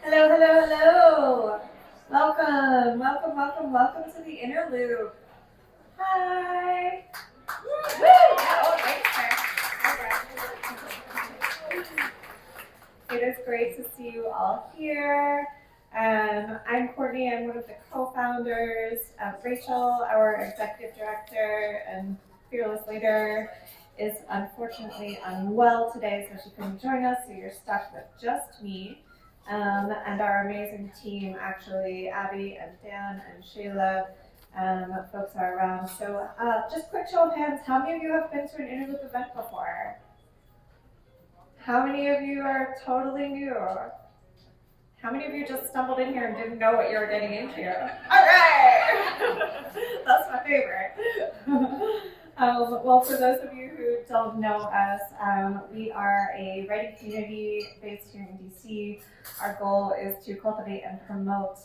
Hello, hello, hello. Welcome to the interlude. Hi. Woo! Oh, thanks, sir. It is great to see you all here. I'm Courtney. I'm one of the co-founders. Rachel, our executive director and fearless leader, is unfortunately unwell today, so she couldn't join us. So you're stuck with just me. And our amazing team, actually, Abby and Dan and Shayla, folks are around. So just quick show of hands, how many of you have been to an interloop event before? How many of you are totally new? How many of you just stumbled in here and didn't know what you were getting into? All right! That's my favorite. Well, for those of you who don't know us, we are a writing community based here in DC. Our goal is to cultivate and promote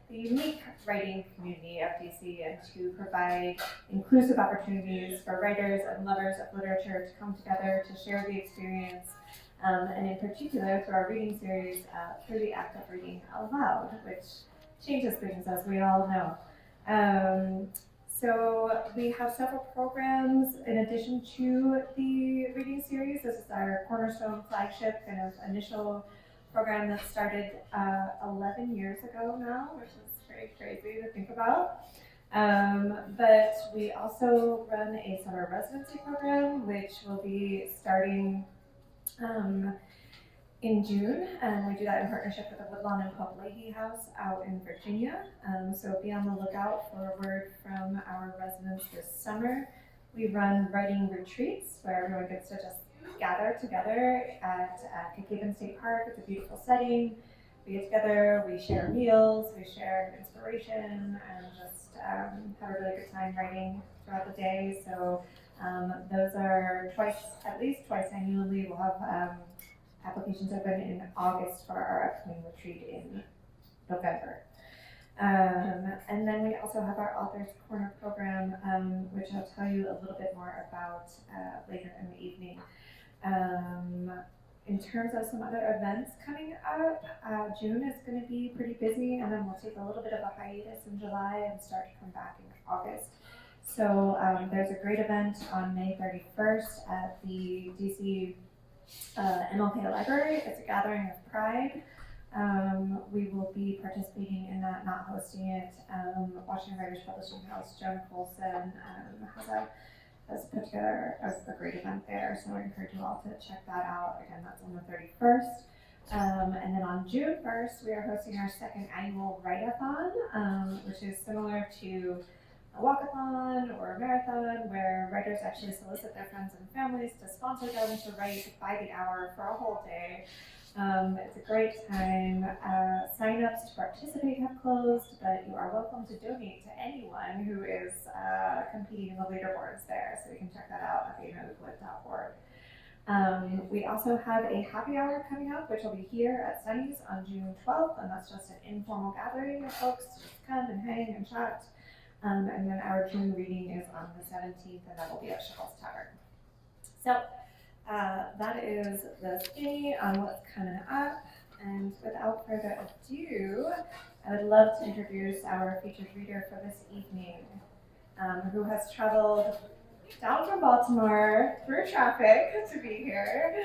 the unique writing community of DC and to provide inclusive opportunities for writers and lovers of literature to come together to share the experience, and in particular through our reading series, through the act of reading aloud, which changes things, as we all know. So we have several programs in addition to the reading series. This is our cornerstone flagship kind of initial program that started 11 years ago now, which is very crazy to think about. But we also run a summer residency program, which will be starting in June, and we do that in partnership with the Woodlawn and Pope Leahy House out in Virginia. So be on the lookout for a word from our residents this summer. We run writing retreats where everyone gets to just gather together at Cacaven State Park. It's a beautiful setting. We get together, we share meals, we share inspiration, and just have a really good time writing throughout the day. So those are at least twice annually. We'll have applications open in August for our upcoming retreat in November. And then we also have our Authors Corner program, which I'll tell you a little bit more about later in the evening. In terms of some other events coming up, June is going to be pretty busy, and then we'll take a little bit of a hiatus in July and start to come back in August. So there's a great event on May 31st at the DC MLK Library. It's a gathering of pride. We will be participating in that, not hosting it. Washington Writers Publishing House, Joan Colson, has put together a great event there, so I encourage you all to check that out. Again, that's on the 31st. And then on June 1st, we are hosting our second annual Write-a-thon, which is similar to a walkathon or a marathon, where writers actually solicit their friends and families to sponsor them to write by the hour for a whole day. It's a great time. Sign-ups to participate have closed, but you are welcome to donate to anyone who is competing in the leaderboards there, so you can check that out at theinterloop.org. We also have a happy hour coming up, which will be here at Sonny's on June 12th, and that's just an informal gathering of folks to just come and hang and chat. And then our June reading is on the 17th, and that will be at Shaw's Tavern. So that is the skinny on what's coming up. And without further ado, I would love to introduce our featured reader for this evening, who has traveled down from Baltimore through traffic to be here.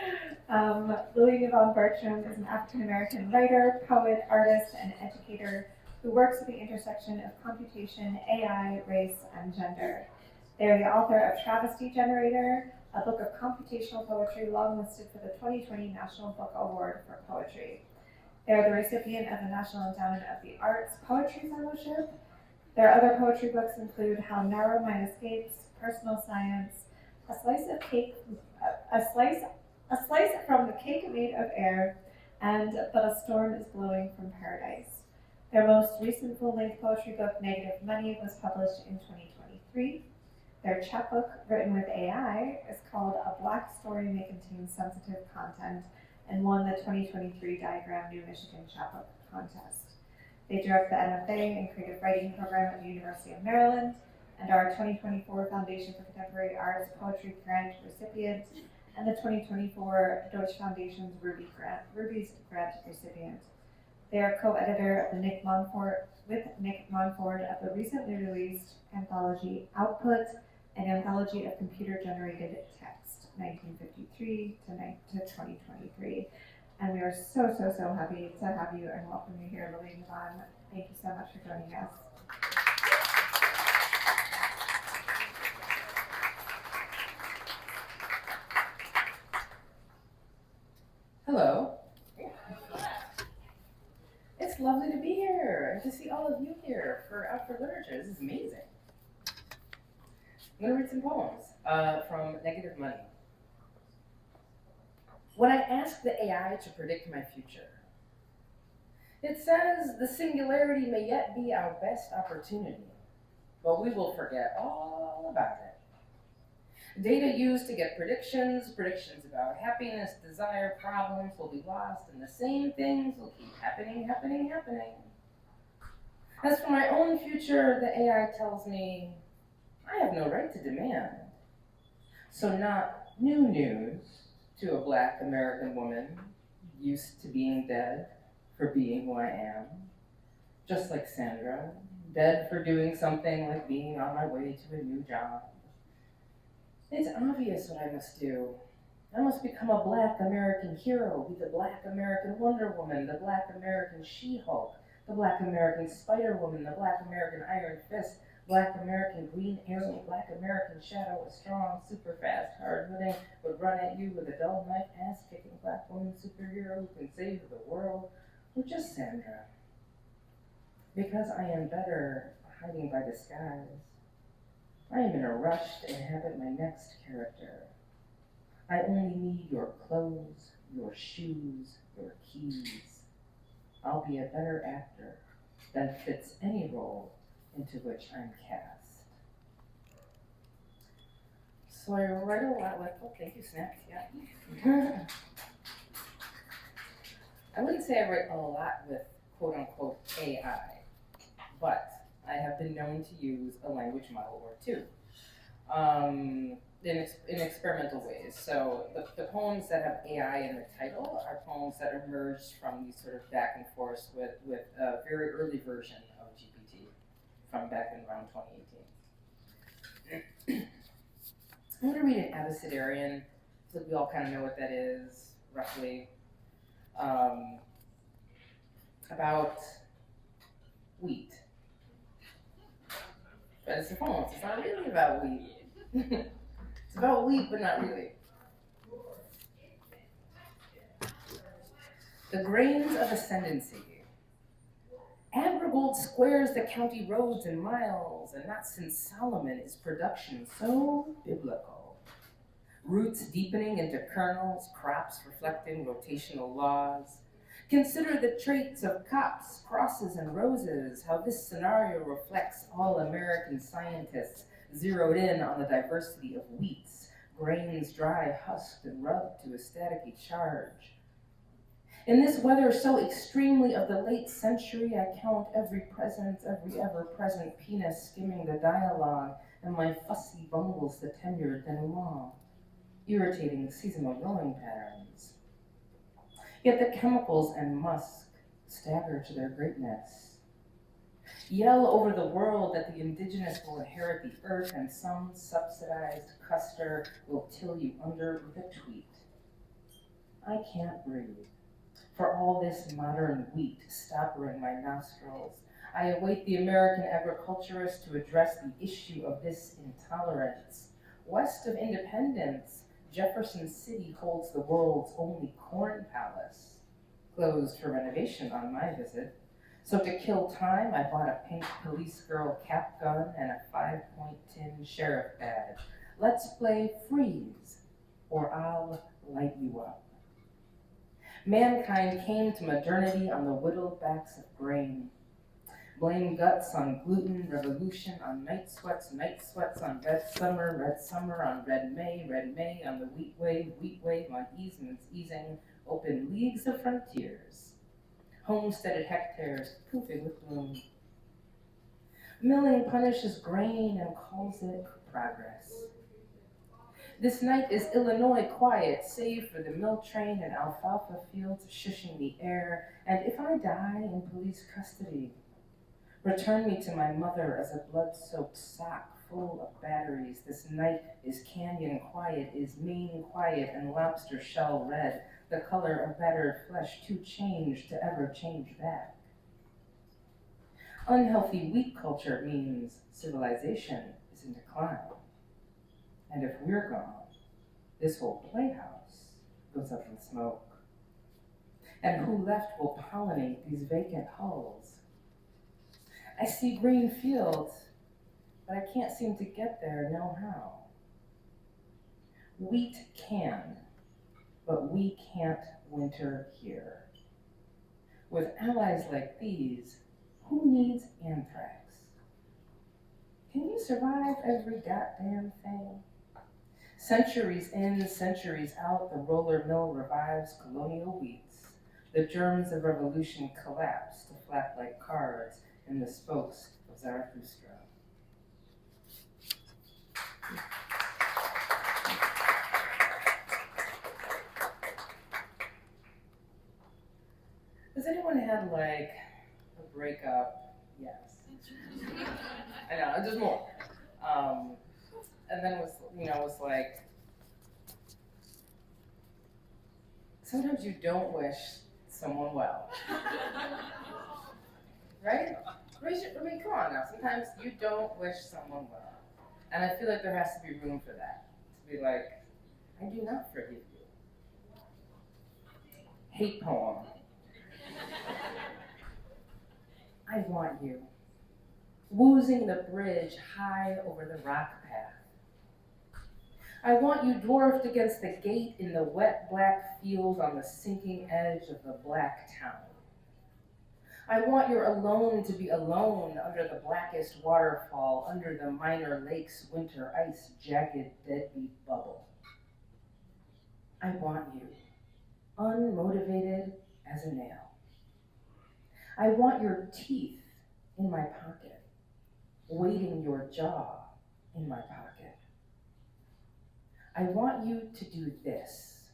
Lillian-Yvonne Bertram is an African-American writer, poet, artist, and educator who works at the intersection of computation, AI, race, and gender. They are the author of Travesty Generator, a book of computational poetry longlisted for the 2020 National Book Award for Poetry. They are the recipient of the National Endowment of the Arts Poetry Fellowship. Their other poetry books include How Narrow Mine Escapes, Personal Science, A Slice from the Cake Made of Air, and But a Storm is Blowing from Paradise. Their most recent full-length poetry book, Negative Money, was published in 2023. Their chapbook, written with AI, is called A Black Story May Contain Sensitive Content and won the 2023 Diagram New Michigan Chapbook Contest. They direct the MFA and Creative Writing Program at the University of Maryland and are a 2024 Foundation for Contemporary Arts Poetry Grant recipient and the 2024 Deutsche Foundation's Ruby's Grant recipient. They are co-editor of with Nick Monford of the recently released anthology Output, an anthology of computer-generated text, 1953 to 2023. And we are so, so, so happy to have you and welcome you here, Lillian-Yvonne. Thank you so much for joining us. Hello. It's lovely to be here and to see all of you here for Out for Literature. This is amazing. I'm going to read some poems from Negative Money. When I ask the AI to predict my future, it says the singularity may yet be our best opportunity, but we will forget all about it. Data used to get predictions about happiness, desire, problems will be lost, and the same things will keep happening. As for my own future, the AI tells me I have no right to demand. So not new news to a Black American woman used to being dead for being who I am, just like Sandra, dead for doing something like being on my way to a new job. It's obvious what I must do. I must become a Black American hero, be the Black American Wonder Woman, the Black American She-Hulk, the Black American Spider-Woman, the Black American Iron Fist, Black American Green Arrow, Black American Shadow, a strong, super fast, hard-hitting, would run at you with a dull knife, ass-kicking Black woman superhero who can save the world, or just Sandra. Because I am better hiding by disguise. I am in a rush to inhabit my next character. I only need your clothes, your shoes, your keys. I'll be a better actor than fits any role into which I'm cast. So I write a lot with, oh, thank you, Snaps, yeah. I wouldn't say I write a lot with quote unquote AI, but I have been known to use a language model or two in experimental ways. So the poems that have AI in the title are poems that emerged from these sort of back and forth with a very early version of GPT from back in around 2018. I'm going to read an Abecedarian, so we all kind of know what that is, roughly, about wheat. But it's a poem, so it's not really about wheat. It's about wheat, but not really. The grains of ascendancy. Agrigold squares the county roads in miles, and not since Solomon is production so biblical. Roots deepening into kernels, crops reflecting rotational laws. Consider the traits of cops, crosses, and roses, how this scenario reflects all American scientists zeroed in on the diversity of wheats, grains dry, husked, and rubbed to a staticky charge. In this weather so extremely of the late century, I count every ever-present penis skimming the dialogue, and my fussy bungles the tenured denouement, irritating seasonal growing patterns. Yet the chemicals and musk stagger to their greatness. Yell over the world that the indigenous will inherit the earth, and some subsidized custer will till you under with a tweet. I can't breathe. For all this modern wheat stoppering my nostrils, I await the American agriculturist to address the issue of this intolerance. West of Independence, Jefferson City holds the world's only corn palace, closed for renovation on my visit. So to kill time, I bought a pink police girl cap gun and a 5-point tin sheriff badge. Let's play freeze, or I'll light you up. Mankind came to modernity on the whittled backs of grain. Blame guts on gluten, revolution on night sweats on red summer on red May on the wheat wave on easements easing, open leagues of frontiers. Homesteaded hectares poofing with bloom. Milling punishes grain and calls it progress. This night is Illinois quiet, save for the mill train and alfalfa fields shushing the air. And if I die in police custody, return me to my mother as a blood-soaked sock full of batteries. This night is canyon quiet, is Maine quiet, and lobster shell red, the color of battered flesh too changed to ever change back. Unhealthy wheat culture means civilization is in decline. And if we're gone, this whole playhouse goes up in smoke. And who left will pollinate these vacant hulls? I see green fields, but I can't seem to get there, no how. Wheat can, but we can't winter here. With allies like these, who needs anthrax? Can you survive every goddamn thing? Centuries in, centuries out, the roller mill revives colonial wheats. The germs of revolution collapse to flap like cards in the spokes of Zarathustra. Has anyone had like a breakup? Yes. I know, there's more. And then was like, sometimes you don't wish someone well. Right? I mean, come on now. Sometimes you don't wish someone well. And I feel like there has to be room for that. To be like, I do not forgive you. Hate poem. I want you. Woozing the bridge high over the rock path. I want you dwarfed against the gate in the wet black field on the sinking edge of the black town. I want your alone to be alone under the blackest waterfall, under the minor lake's winter ice jagged deadbeat bubble. I want you, unmotivated as a nail. I want your teeth in my pocket, weighting your jaw in my pocket. I want you to do this,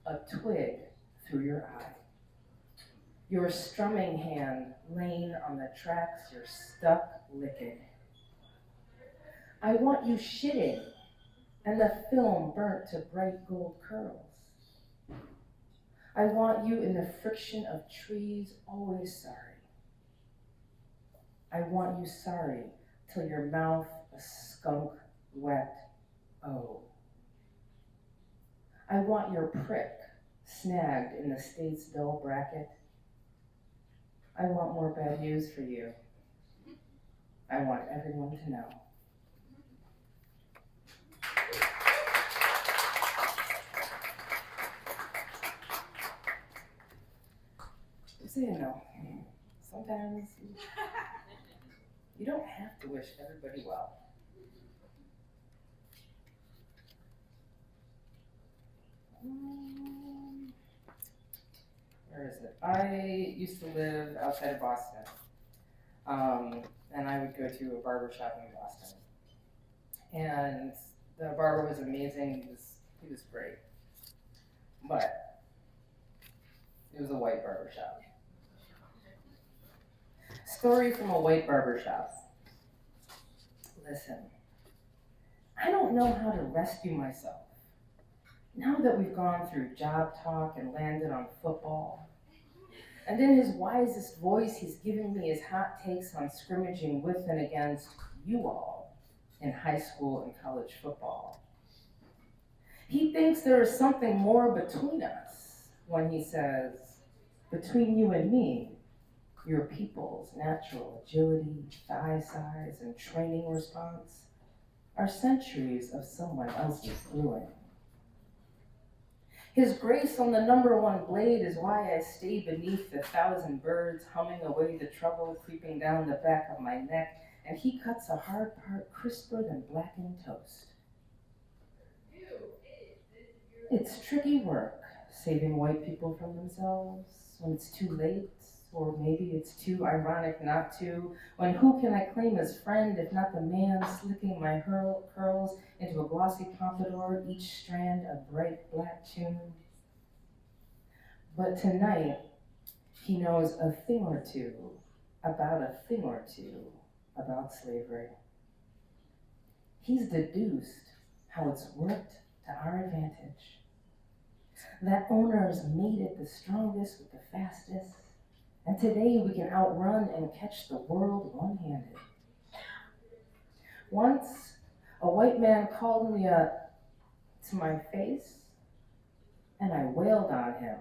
a twig through your eye. Your strumming hand laying on the tracks you're stuck licking. I want you shitting and the film burnt to bright gold curls. I want you in the friction of trees, always sorry. I want you sorry till your mouth a skunk wet O. I want your prick snagged in the state's dull bracket. I want more bad news for you. I want everyone to know. So you know, sometimes you don't have to wish everybody well. Where is it? I used to live outside of Boston, and I would go to a barber shop in Boston. And the barber was amazing. He was great, but it was a white barber shop. Story from a white barber shop. Listen, I don't know how to rescue myself. Now that we've gone through job talk and landed on football, and in his wisest voice, he's giving me his hot takes on scrimmaging with and against you all in high school and college football. He thinks there is something more between us when he says, between you and me, your people's natural agility, thigh size, and training response are centuries of someone else's brewing. His grace on the #1 blade is why I stay beneath the 1,000 birds humming away the trouble creeping down the back of my neck, and he cuts a hard part crisper than blackened toast. It's tricky work, saving white people from themselves when it's too late, or maybe it's too ironic not to, when who can I claim as friend if not the man slicking my curls into a glossy pompadour, each strand a bright black tune? But tonight, he knows a thing or two about slavery. He's deduced how it's worked to our advantage. That owners made it the strongest with the fastest, and today we can outrun and catch the world one-handed. Once, a white man called me to my face, and I wailed on him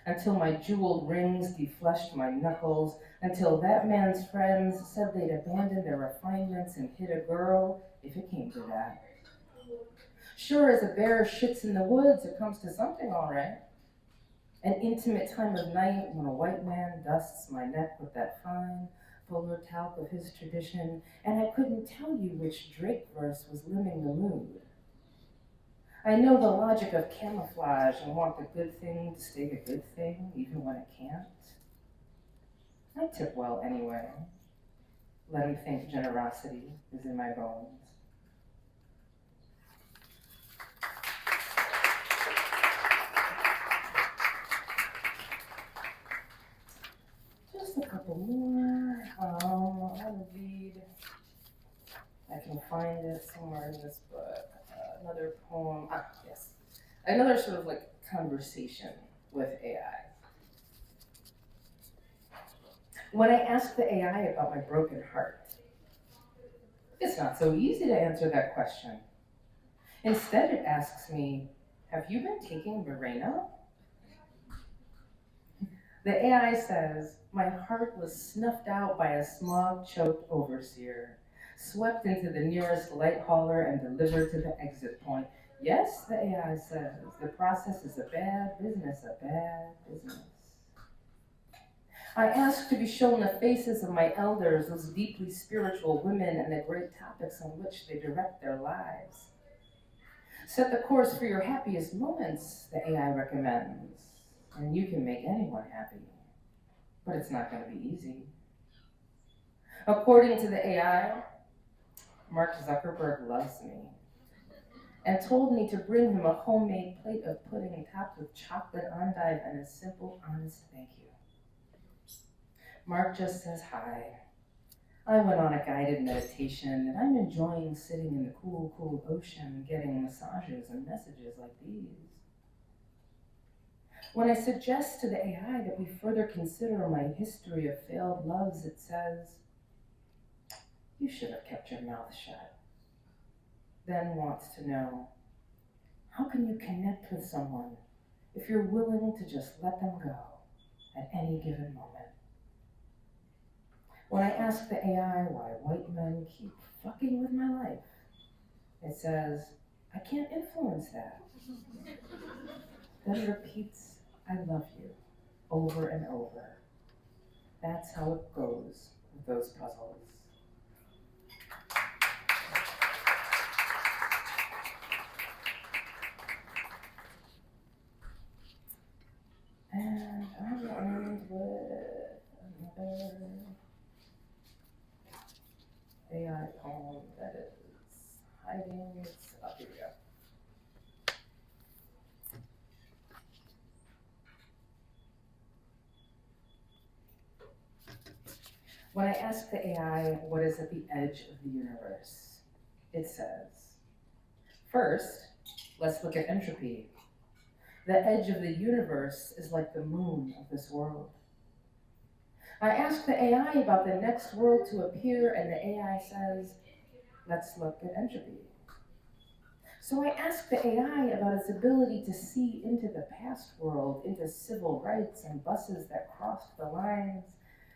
until my jeweled rings defleshed my knuckles, until that man's friends said they'd abandon their refinements and hit a girl if it came to that. Sure as a bear shits in the woods, it comes to something all right. An intimate time of night when a white man dusts my neck with that fine polar talc of his tradition, and I couldn't tell you which Drake verse was limning the mood. I know the logic of camouflage and want the good thing to stay the good thing, even when it can't. I tip well anyway. Let him think generosity is in my bones. Just a couple more. I'll read. I can find it somewhere in this book. Another poem. Yes. Another sort of like conversation with AI. When I ask the AI about my broken heart, it's not so easy to answer that question. Instead, it asks me, have you been taking Mirena? The AI says, my heart was snuffed out by a smog-choked overseer, swept into the nearest light hauler and delivered to the exit point. Yes, the AI says, the process is a bad business. I ask to be shown the faces of my elders, those deeply spiritual women, and the great topics on which they direct their lives. Set the course for your happiest moments, the AI recommends, and you can make anyone happy, but it's not going to be easy. According to the AI, Mark Zuckerberg loves me and told me to bring him a homemade plate of pudding topped with chocolate endive and a simple, honest thank you. Mark just says hi. I went on a guided meditation and I'm enjoying sitting in the cool, cool ocean, getting massages and messages like these. When I suggest to the AI that we further consider my history of failed loves, it says, you should have kept your mouth shut. Then wants to know, how can you connect with someone if you're willing to just let them go at any given moment? When I ask the AI why white men keep fucking with my life, it says, I can't influence that. Then it repeats, I love you, over and over. That's how it goes with those puzzles. And I will end with another AI poem that is hiding. Here we go. When I ask the AI what is at the edge of the universe, it says, first, let's look at entropy. The edge of the universe is like the moon of this world. I ask the AI about the next world to appear, and the AI says, let's look at entropy. So I ask the AI about its ability to see into the past world, into civil rights and buses that crossed the lines,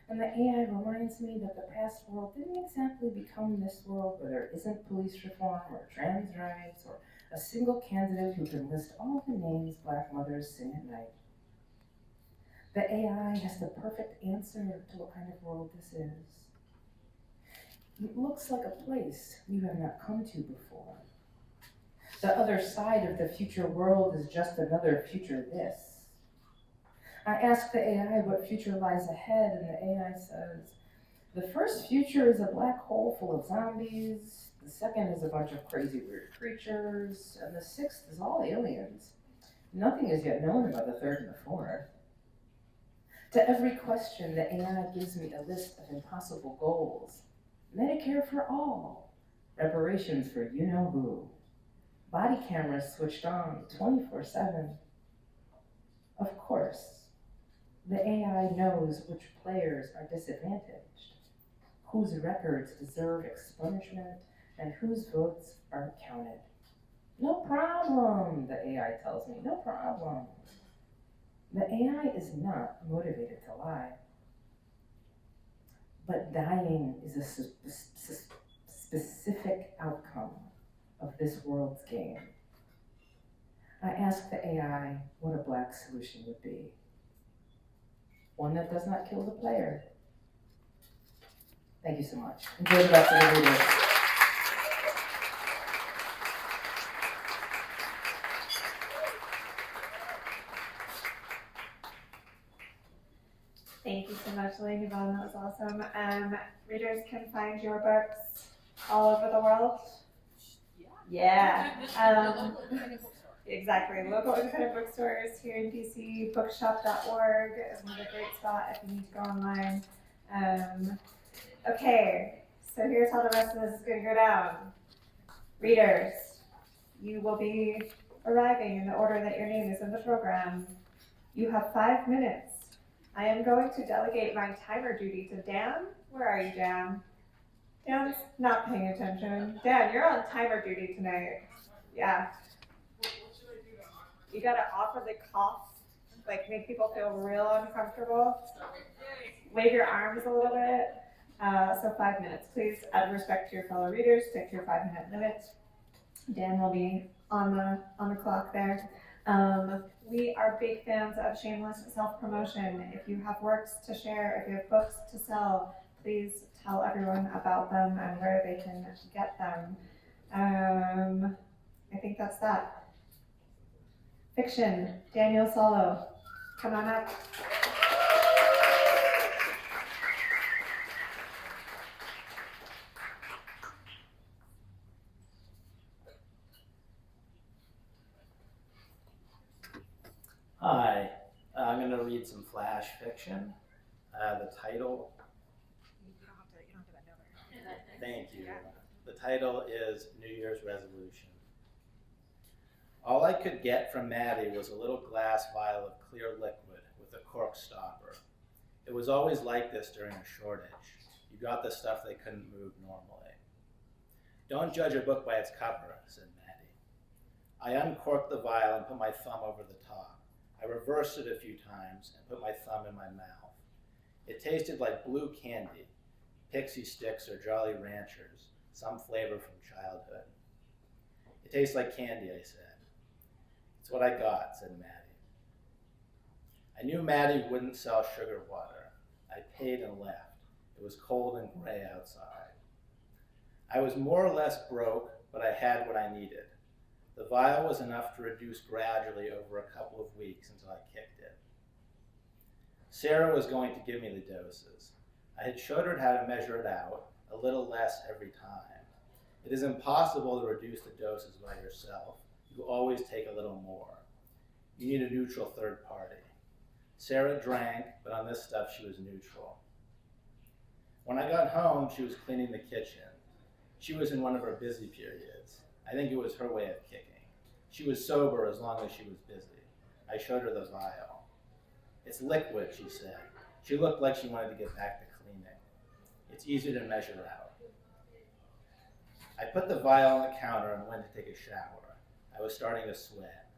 and the AI reminds me that the past world didn't exactly become this world where there isn't police reform or trans rights or a single candidate who can list all the names Black mothers sing at night. The AI has the perfect answer to what kind of world this is. It looks like a place you have not come to before. The other side of the future world is just another future this. I ask the AI what future lies ahead, and the AI says, the first future is a black hole full of zombies, the second is a bunch of crazy weird creatures, and the sixth is all aliens. Nothing is yet known about the third and the fourth. To every question, the AI gives me a list of impossible goals. Medicare for all, reparations for you-know-who, body cameras switched on 24/7. Of course, the AI knows which players are disadvantaged, whose records deserve expungement, and whose votes aren't counted. No problem, the AI tells me, no problem. The AI is not motivated to lie. But dying is a specific outcome of this world's game. I ask the AI what a black solution would be. One that does not kill the player. Thank you so much. Enjoy the rest of the video. Thank you so much, Lillian-Yvonne, that was awesome. Readers can find your books all over the world. Yeah. Exactly. Local independent bookstores here in DC. Bookshop.org is another great spot if you need to go online. Okay, so here's how the rest of this is going to go down. Readers, you will be arriving in the order that your name is in the program. You have 5 minutes. I am going to delegate my timer duty to Dan. Where are you, Dan? Dan's not paying attention. Dan, you're on timer duty tonight. Yeah. You gotta offer the cough, like make people feel real uncomfortable. Wave your arms a little bit. So 5 minutes, please. Out of respect to your fellow readers, stick to your 5-minute limit. Dan will be on the clock there. We are big fans of shameless self-promotion. If you have works to share, if you have books to sell, please tell everyone about them and where they can get them. I think that's that. Fiction, Daniel Solow, come on up. Hi, I'm going to read some flash fiction. The title. You don't have to know. Thank you. The title is New Year's Resolution. All I could get from Maddie was a little glass vial of clear liquid with a cork stopper. It was always like this during a shortage. You got the stuff they couldn't move normally. Don't judge a book by its cover, said Maddie. I uncorked the vial and put my thumb over the top. I reversed it a few times and put my thumb in my mouth. It tasted like blue candy, Pixie Sticks or Jolly Ranchers, some flavor from childhood. It tastes like candy, I said. It's what I got, said Maddie. I knew Maddie wouldn't sell sugar water. I paid and left. It was cold and gray outside. I was more or less broke, but I had what I needed. The vial was enough to reduce gradually over a couple of weeks until I kicked it. Sarah was going to give me the doses. I had showed her how to measure it out, a little less every time. It is impossible to reduce the doses by yourself. You always take a little more. You need a neutral third party. Sarah drank, but on this stuff she was neutral. When I got home, she was cleaning the kitchen. She was in one of her busy periods. I think it was her way of kicking. She was sober as long as she was busy. I showed her the vial. It's liquid, she said. She looked like she wanted to get back to cleaning. It's easy to measure out. I put the vial on the counter and went to take a shower. I was starting to sweat.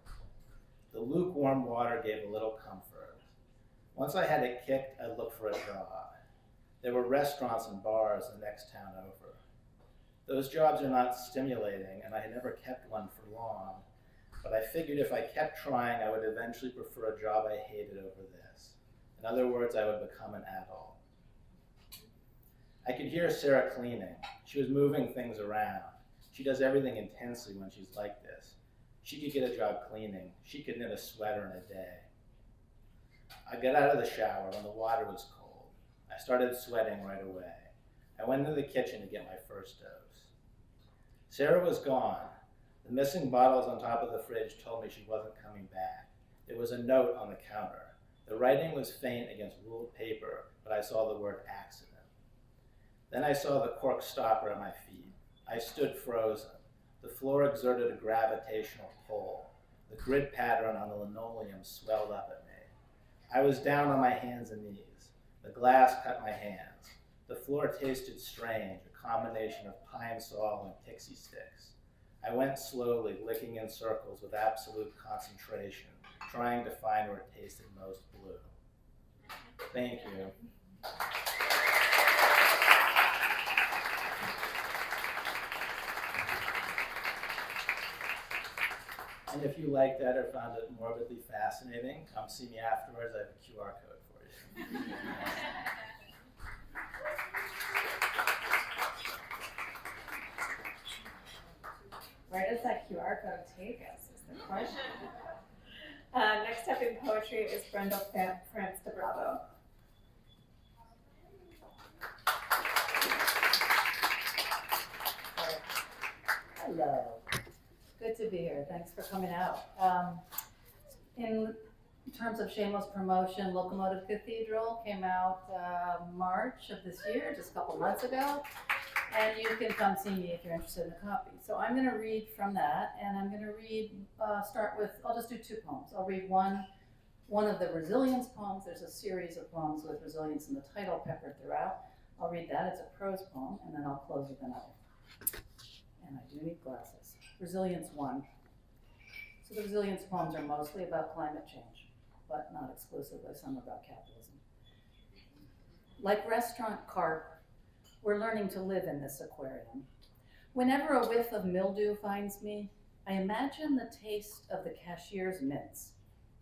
The lukewarm water gave a little comfort. Once I had it kicked, I'd look for a job. There were restaurants and bars the next town over. Those jobs are not stimulating, and I had never kept one for long, but I figured if I kept trying, I would eventually prefer a job I hated over this. In other words, I would become an adult. I could hear Sarah cleaning. She was moving things around. She does everything intensely when she's like this. She could get a job cleaning. She could knit a sweater in a day. I got out of the shower when the water was cold. I started sweating right away. I went into the kitchen to get my first dose. Sarah was gone. The missing bottles on top of the fridge told me she wasn't coming back. There was a note on the counter. The writing was faint against ruled paper, but I saw the word accident. Then I saw the cork stopper at my feet. I stood frozen. The floor exerted a gravitational pull. The grid pattern on the linoleum swelled up at me. I was down on my hands and knees. The glass cut my hands. The floor tasted strange, a combination of pine sol and pixie sticks. I went slowly, licking in circles with absolute concentration, trying to find where it tasted most blue. Thank you. And if you liked that or found it morbidly fascinating, come see me afterwards. I have a QR code for you. Where does that QR code take us is the question. Next up in poetry is Brandel France de Bravo. Hello. Good to be here. Thanks for coming out. In terms of shameless promotion, Locomotive Cathedral came out March of this year, just a couple months ago. And you can come see me if you're interested in a copy. So I'm going to read from that, and I'm going to read, start with, I'll just do two poems. I'll read one of the resilience poems. There's a series of poems with resilience in the title peppered throughout. I'll read that. It's a prose poem, and then I'll close with another. And I do need glasses. Resilience 1. So the resilience poems are mostly about climate change, but not exclusively. Some are about capitalism. Like restaurant carp, we're learning to live in this aquarium. Whenever a whiff of mildew finds me, I imagine the taste of the cashier's mints,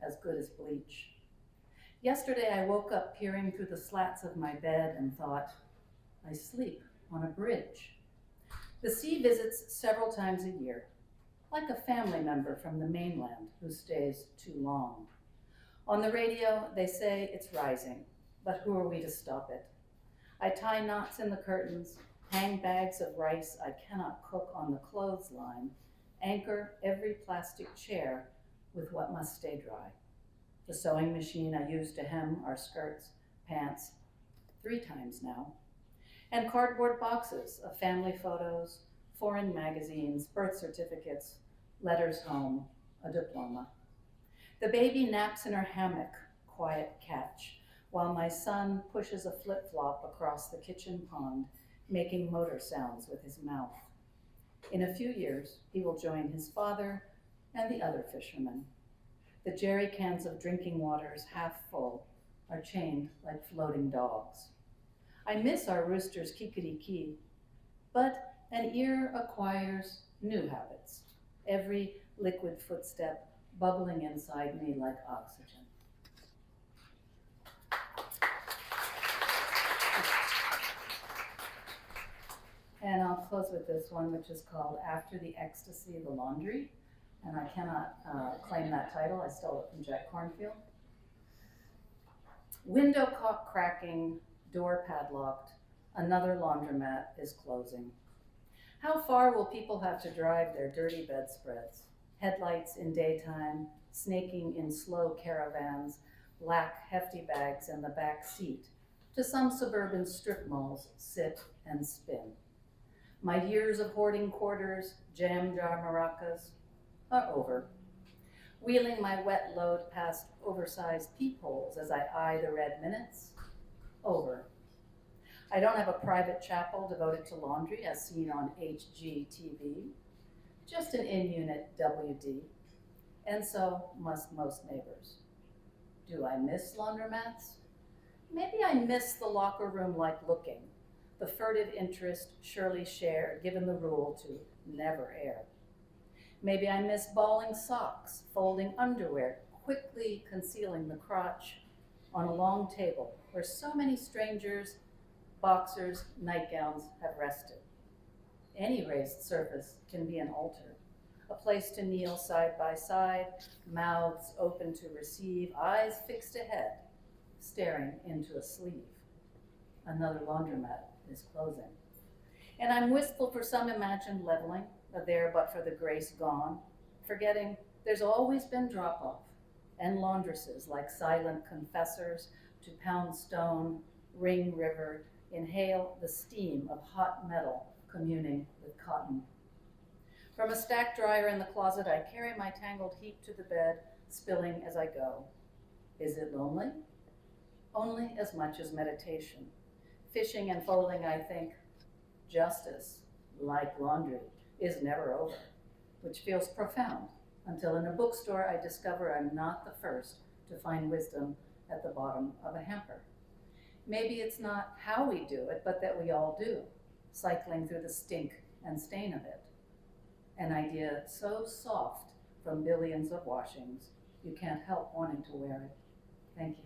as good as bleach. Yesterday I woke up peering through the slats of my bed and thought, I sleep on a bridge. The sea visits several times a year, like a family member from the mainland who stays too long. On the radio, they say it's rising, but who are we to stop it? I tie knots in the curtains, hang bags of rice I cannot cook on the clothesline, anchor every plastic chair with what must stay dry. The sewing machine I use to hem our skirts, pants, 3 times now, and cardboard boxes of family photos, foreign magazines, birth certificates, letters home, a diploma. The baby naps in her hammock, quiet catch, while my son pushes a flip-flop across the kitchen pond, making motor sounds with his mouth. In a few years, he will join his father and the other fishermen. The jerry cans of drinking waters, half full, are chained like floating dogs. I miss our rooster's kikiriki, but an ear acquires new habits, every liquid footstep bubbling inside me like oxygen. And I'll close with this one, which is called After the Ecstasy, the Laundry. And I cannot claim that title. I stole it from Jack Cornfield. Window cracking, door padlocked, another laundromat is closing. How far will people have to drive their dirty bedspreads? Headlights in daytime, snaking in slow caravans, black hefty bags in the back seat, to some suburban strip malls sit and spin. My years of hoarding quarters, jam jar maracas, are over. Wheeling my wet load past oversized peepholes as I eye the red minutes, over. I don't have a private chapel devoted to laundry as seen on HGTV, just an in-unit WD, and so must most neighbors. Do I miss laundromats? Maybe I miss the locker room-like looking, the furtive interest surely shared given the rule to never air. Maybe I miss balling socks, folding underwear, quickly concealing the crotch on a long table where so many strangers, boxers, nightgowns have rested. Any raised surface can be an altar, a place to kneel side by side, mouths open to receive, eyes fixed ahead, staring into a sleeve. Another laundromat is closing. And I'm wistful for some imagined leveling, a there but for the grace gone, forgetting there's always been drop-off, and laundresses like silent confessors to pound stone, ring river, inhale the steam of hot metal communing with cotton. From a stack dryer in the closet, I carry my tangled heap to the bed, spilling as I go. Is it lonely? Only as much as meditation. Fishing and folding, I think, justice, like laundry, is never over, which feels profound, until in a bookstore I discover I'm not the first to find wisdom at the bottom of a hamper. Maybe it's not how we do it, but that we all do, cycling through the stink and stain of it. An idea so soft from billions of washings, you can't help wanting to wear it. Thank you.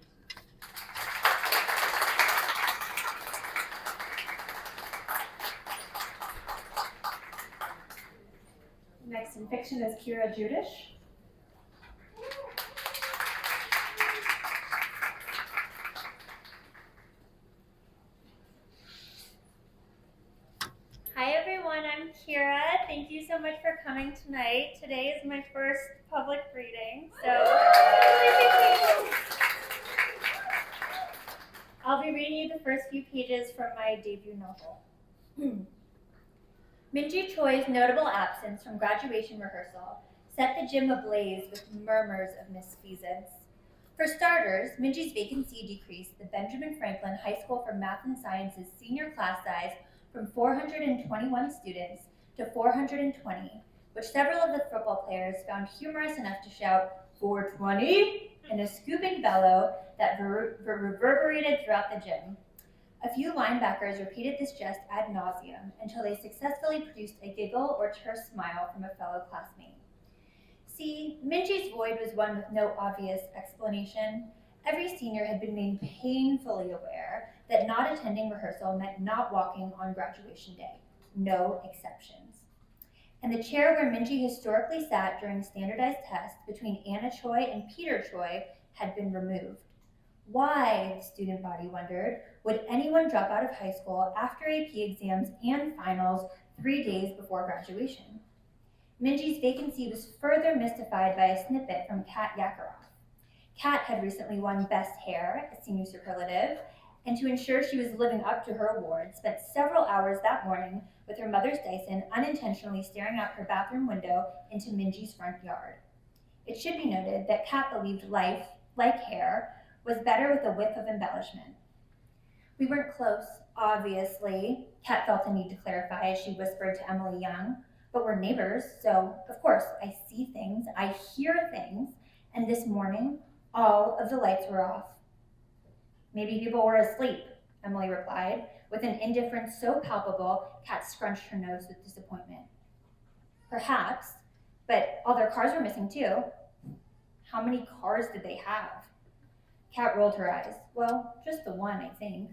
Next in fiction is Judish. Hi everyone, I'm Kira. Thank you so much for coming tonight. Today is my first public reading, so I'll be reading you the first few pages from my debut novel. Minji Choi's notable absence from graduation rehearsal set the gym ablaze with murmurs of misfeasance. For starters, Minji's vacancy decreased the Benjamin Franklin High School for Math and Sciences senior class size from 421 students to 420, which several of the football players found humorous enough to shout, 420, in a scooping bellow that reverberated throughout the gym. A few linebackers repeated this jest ad nauseum until they successfully produced a giggle or terse smile from a fellow classmate. See, Minji's void was one with no obvious explanation. Every senior had been made painfully aware that not attending rehearsal meant not walking on graduation day. No exceptions. And the chair where Minji historically sat during standardized tests between Anna Choi and Peter Choi had been removed. Why, the student body wondered, would anyone drop out of high school after AP exams and finals 3 days before graduation? Minji's vacancy was further mystified by a snippet from Kat Yakaroff. Kat had recently won Best Hair, a senior superlative, and to ensure she was living up to her award, spent several hours that morning with her mother's Dyson unintentionally staring out her bathroom window into Minji's front yard. It should be noted that Kat believed life, like hair, was better with a whiff of embellishment. We weren't close, obviously, Kat felt a need to clarify as she whispered to Emily Young, but we're neighbors, so of course I see things, I hear things, and this morning, all of the lights were off. Maybe people were asleep, Emily replied, with an indifference so palpable, Kat scrunched her nose with disappointment. Perhaps, but all their cars were missing too. How many cars did they have? Kat rolled her eyes. Well, just the one, I think.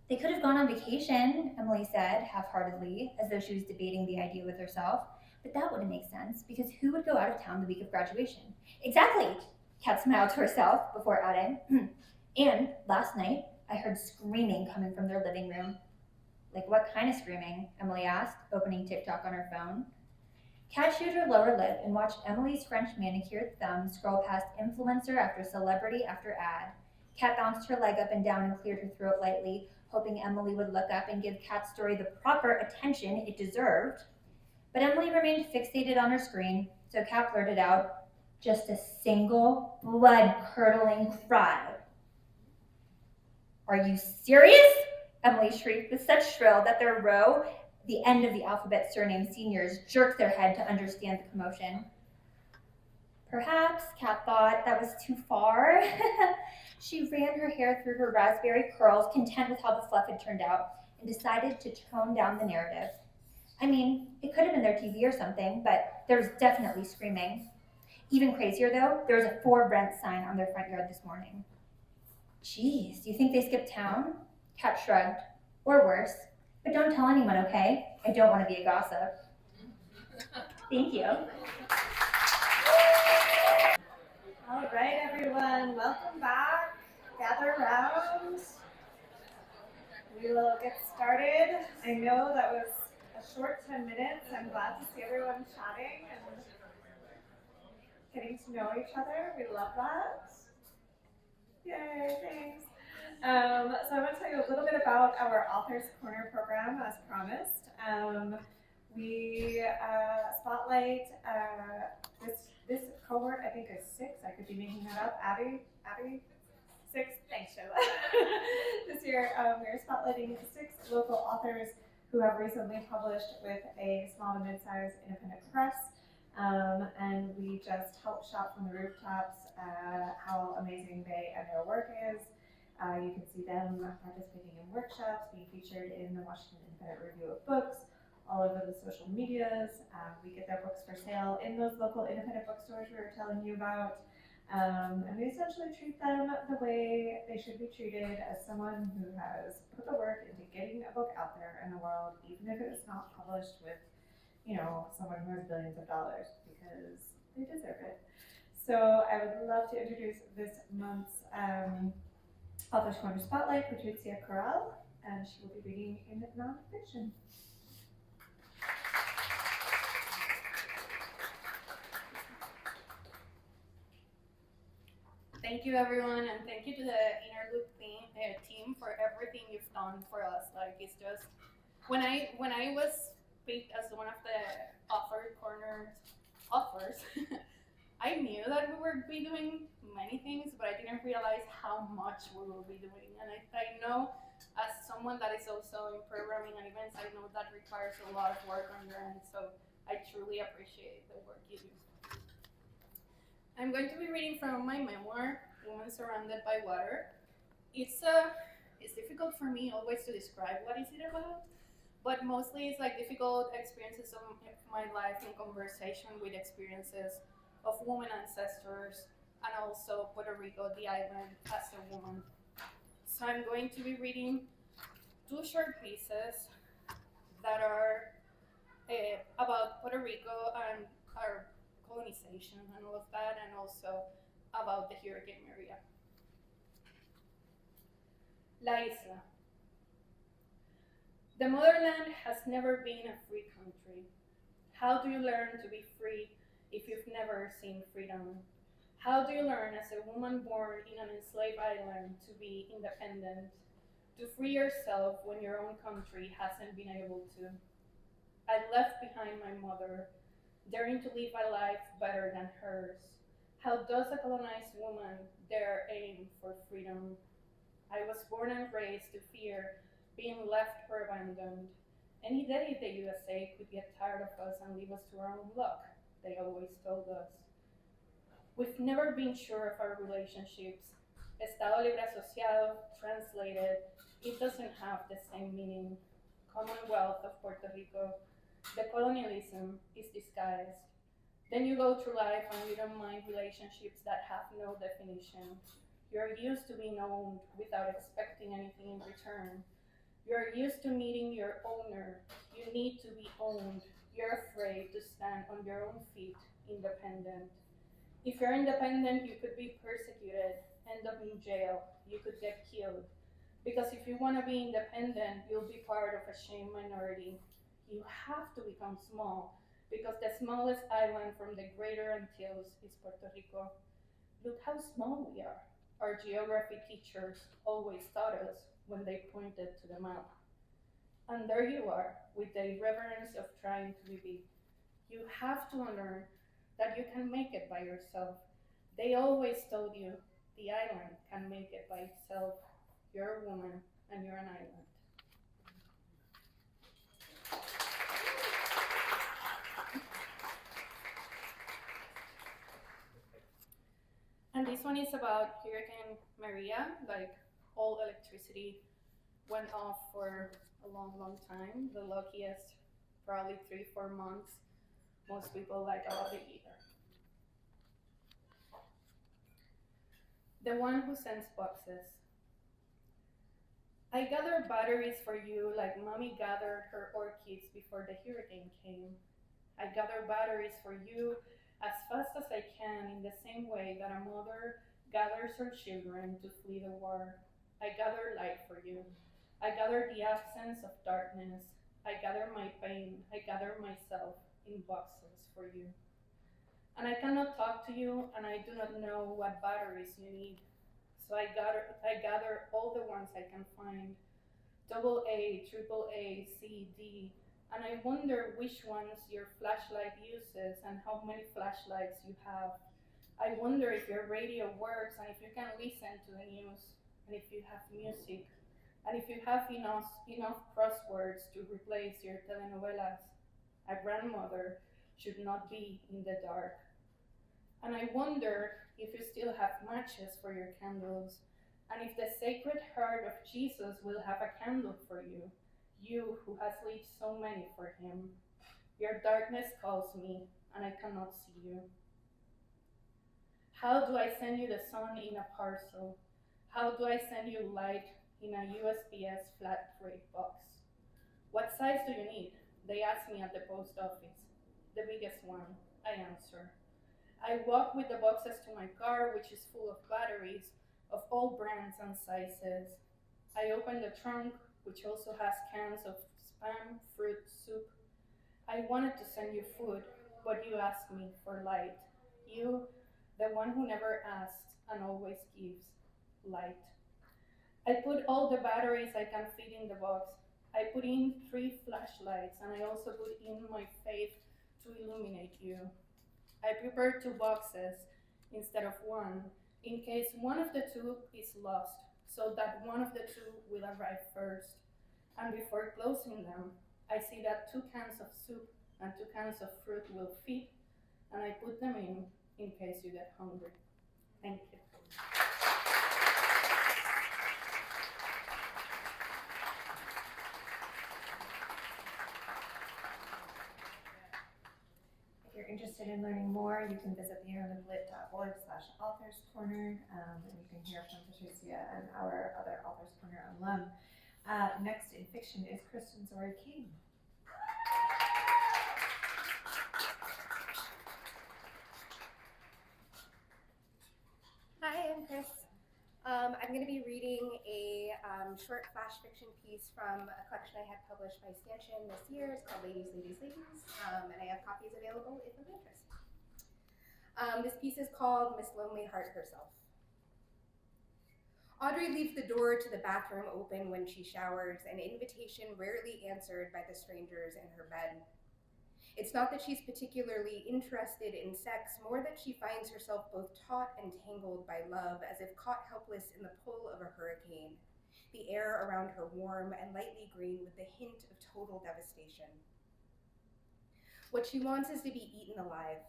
They could have gone on vacation, Emily said, half-heartedly, as though she was debating the idea with herself. But that wouldn't make sense, because who would go out of town the week of graduation? Exactly, Kat smiled to herself before adding, and last night, I heard screaming coming from their living room. Like what kind of screaming? Emily asked, opening TikTok on her phone. Kat chewed her lower lip and watched Emily's French manicured thumb scroll past influencer after celebrity after ad. Kat bounced her leg up and down and cleared her throat lightly, hoping Emily would look up and give Kat's story the proper attention it deserved. But Emily remained fixated on her screen, so Kat blurted out, just a single blood-curdling cry. Are you serious? Emily shrieked with such shrill that their row, the end of the alphabet surname seniors, jerked their head to understand the commotion. Perhaps, Kat thought, that was too far. She ran her hair through her raspberry curls, content with how the fluff had turned out, and decided to tone down the narrative. I mean, it could have been their TV or something, but there was definitely screaming. Even crazier, though, there was a "For Rent" sign on their front yard this morning. Geez, do you think they skipped town? Kat shrugged. Or worse. But don't tell anyone, okay? I don't want to be a gossip. Thank you. All right, everyone, welcome back. gather around. We will get started. I know that was a short 10 minutes. I'm glad to see everyone chatting and getting to know each other. We love that. Yay, thanks. So I'm going to tell you a little bit about our Authors Corner program as promised. We spotlight this cohort, I think is 6. I could be making that up. Abby, 6. Thanks, Sheila. This year we're spotlighting 6 local authors who have recently published with a small to mid-sized independent press. And we just help shout from the rooftops how amazing they and their work is. You can see them participating in workshops, being featured in the Washington Independent Review of Books, all over the social medias. We get their books for sale in those local independent bookstores we were telling you about. And we essentially treat them the way they should be treated, as someone who has put the work into getting a book out there in the world, even if it's not published with, you know, someone who has billions of dollars, because they deserve it. So I would love to introduce this month's Authors Corner Spotlight, Patricia Coral, and she will be reading in nonfiction. Thank you, everyone, and thank you to the Inner Loop team for everything you've done for us. Like, it's just when I was picked as one of the Author Corner authors, I knew that we would be doing many things, but I didn't realize how much we will be doing. And I know, as someone that is also in programming and events, I know that requires a lot of work on your end. So I truly appreciate the work you do. I'm going to be reading from my memoir, Woman Surrounded by Water. It's difficult for me always to describe what is it about, but mostly it's like difficult experiences of my life in conversation with experiences of women ancestors and also Puerto Rico, the island, as a woman. So I'm going to be reading 2 short pieces that are about Puerto Rico and our colonization and all of that, and also about the Hurricane Maria. La Isla. The motherland has never been a free country. How do you learn to be free if you've never seen freedom? How do you learn as a woman born in an enslaved island to be independent, to free yourself when your own country hasn't been able to? I left behind my mother, daring to live a life better than hers. How does a colonized woman dare aim for freedom? I was born and raised to fear being left or abandoned. Any day the USA could get tired of us and leave us to our own luck, they always told us. We've never been sure of our relationships. Estado Libre Asociado, translated, it doesn't have the same meaning. Commonwealth of Puerto Rico. The colonialism is disguised. Then you go through life and you don't mind relationships that have no definition. You're used to being owned without expecting anything in return. You're used to meeting your owner. You need to be owned. You're afraid to stand on your own feet, independent. If you're independent, you could be persecuted, end up in jail, you could get killed. Because if you want to be independent, you'll be part of a shamed minority. You have to become small, because the smallest island from the greater Antilles is Puerto Rico. Look how small we are. Our geography teachers always taught us when they pointed to the map. And there you are, with the irreverence of trying to be big. You have to unlearn that you can make it by yourself. They always told you the island can make it by itself. You're a woman and you're an island. And this one is about Hurricane Maria. Like, all electricity went off for a long, long time. The luckiest, probably 3-4 months. Most people like about a year. The one who sends boxes. I gathered batteries for you like mommy gathered her orchids before the hurricane came. I gather batteries for you as fast as I can, in the same way that a mother gathers her children to flee the war. I gather light for you. I gather the absence of darkness. I gather my pain. I gather myself in boxes for you. And I cannot talk to you, and I do not know what batteries you need. So I gather all the ones I can find. AA, AAA, C, D, and I wonder which ones your flashlight uses and how many flashlights you have. I wonder if your radio works and if you can listen to the news, and if you have music, and if you have enough crosswords to replace your telenovelas. A grandmother should not be in the dark. And I wonder if you still have matches for your candles, and if the Sacred Heart of Jesus will have a candle for you, you who has lit so many for him. Your darkness calls me, and I cannot see you. How do I send you the sun in a parcel? How do I send you light in a USPS flat rate box? What size do you need? They ask me at the post office. The biggest one, I answer. I walk with the boxes to my car, which is full of batteries of all brands and sizes. I open the trunk, which also has cans of Spam fruit soup. I wanted to send you food, but you asked me for light. You, the one who never asks and always gives light. I put all the batteries I can fit in the box. I put in 3 flashlights, and I also put in my faith to illuminate you. I prepared 2 boxes instead of 1, in case one of the 2 is lost, so that one of the 2 will arrive first. And before closing them, I see that 2 cans of soup and 2 cans of fruit will fit, and I put them in case you get hungry. Thank you. If you're interested in learning more, you can visit thearlandoflit.org/authors corner, and you can hear from Patricia and our other Authors Corner alum. Next in fiction is Kristen Zory King. Hi, I'm Chris. I'm going to be reading a short flash fiction piece from a collection I had published by Stanchion this year. It's called Ladies, Ladies, Ladies, and I have copies available if of interest. This piece is called Miss Lonely Heart Herself. Audrey leaves the door to the bathroom open when she showers, an invitation rarely answered by the strangers in her bed. It's not that she's particularly interested in sex, more that she finds herself both taut and tangled by love, as if caught helpless in the pull of a hurricane, the air around her warm and lightly green with the hint of total devastation. What she wants is to be eaten alive.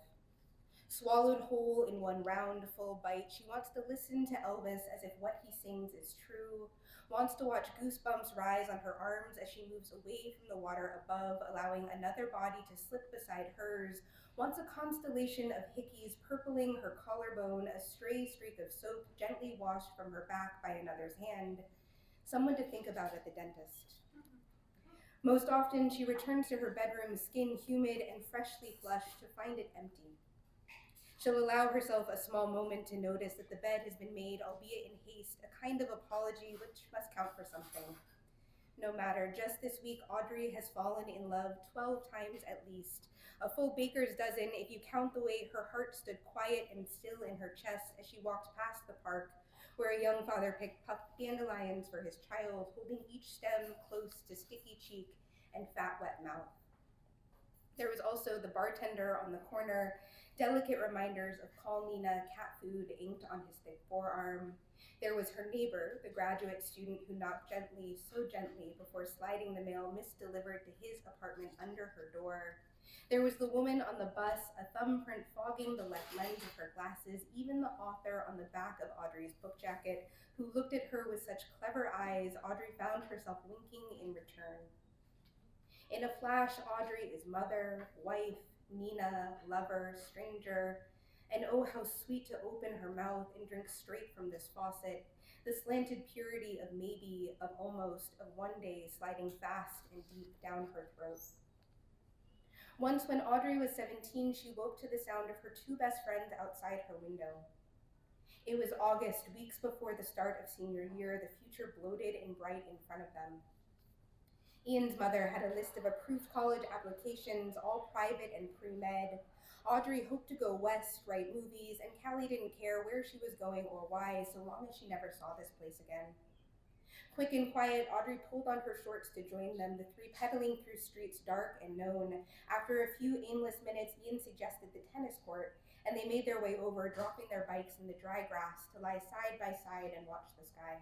Swallowed whole in one round, full bite, she wants to listen to Elvis as if what he sings is true, wants to watch goosebumps rise on her arms as she moves away from the water above, allowing another body to slip beside hers, wants a constellation of hickeys purpling her collarbone, a stray streak of soap gently washed from her back by another's hand, someone to think about at the dentist. Most often, she returns to her bedroom, skin humid and freshly flushed, to find it empty. She'll allow herself a small moment to notice that the bed has been made, albeit in haste, a kind of apology which must count for something. No matter, just this week, Audrey has fallen in love 12 times at least, a full baker's dozen if you count the way her heart stood quiet and still in her chest as she walked past the park, where a young father picked puffed dandelions for his child, holding each stem close to sticky cheek and fat, wet mouth. There was also the bartender on the corner, delicate reminders of Call Nina cat food inked on his thick forearm. There was her neighbor, the graduate student who knocked gently, so gently, before sliding the mail misdelivered to his apartment under her door. There was the woman on the bus, a thumbprint fogging the left lens of her glasses, even the author on the back of Audrey's book jacket, who looked at her with such clever eyes, Audrey found herself winking in return. In a flash, Audrey is mother, wife, Nina, lover, stranger, and oh, how sweet to open her mouth and drink straight from this faucet, the slanted purity of maybe, of almost, of one day sliding fast and deep down her throat. Once when Audrey was 17, she woke to the sound of her 2 best friends outside her window. It was August, weeks before the start of senior year, the future bloated and bright in front of them. Ian's mother had a list of approved college applications, all private and pre-med. Audrey hoped to go west, write movies, and Callie didn't care where she was going or why, so long as she never saw this place again. Quick and quiet, Audrey pulled on her shorts to join them, the three pedaling through streets dark and known. After a few aimless minutes, Ian suggested the tennis court, and they made their way over, dropping their bikes in the dry grass to lie side by side and watch the sky.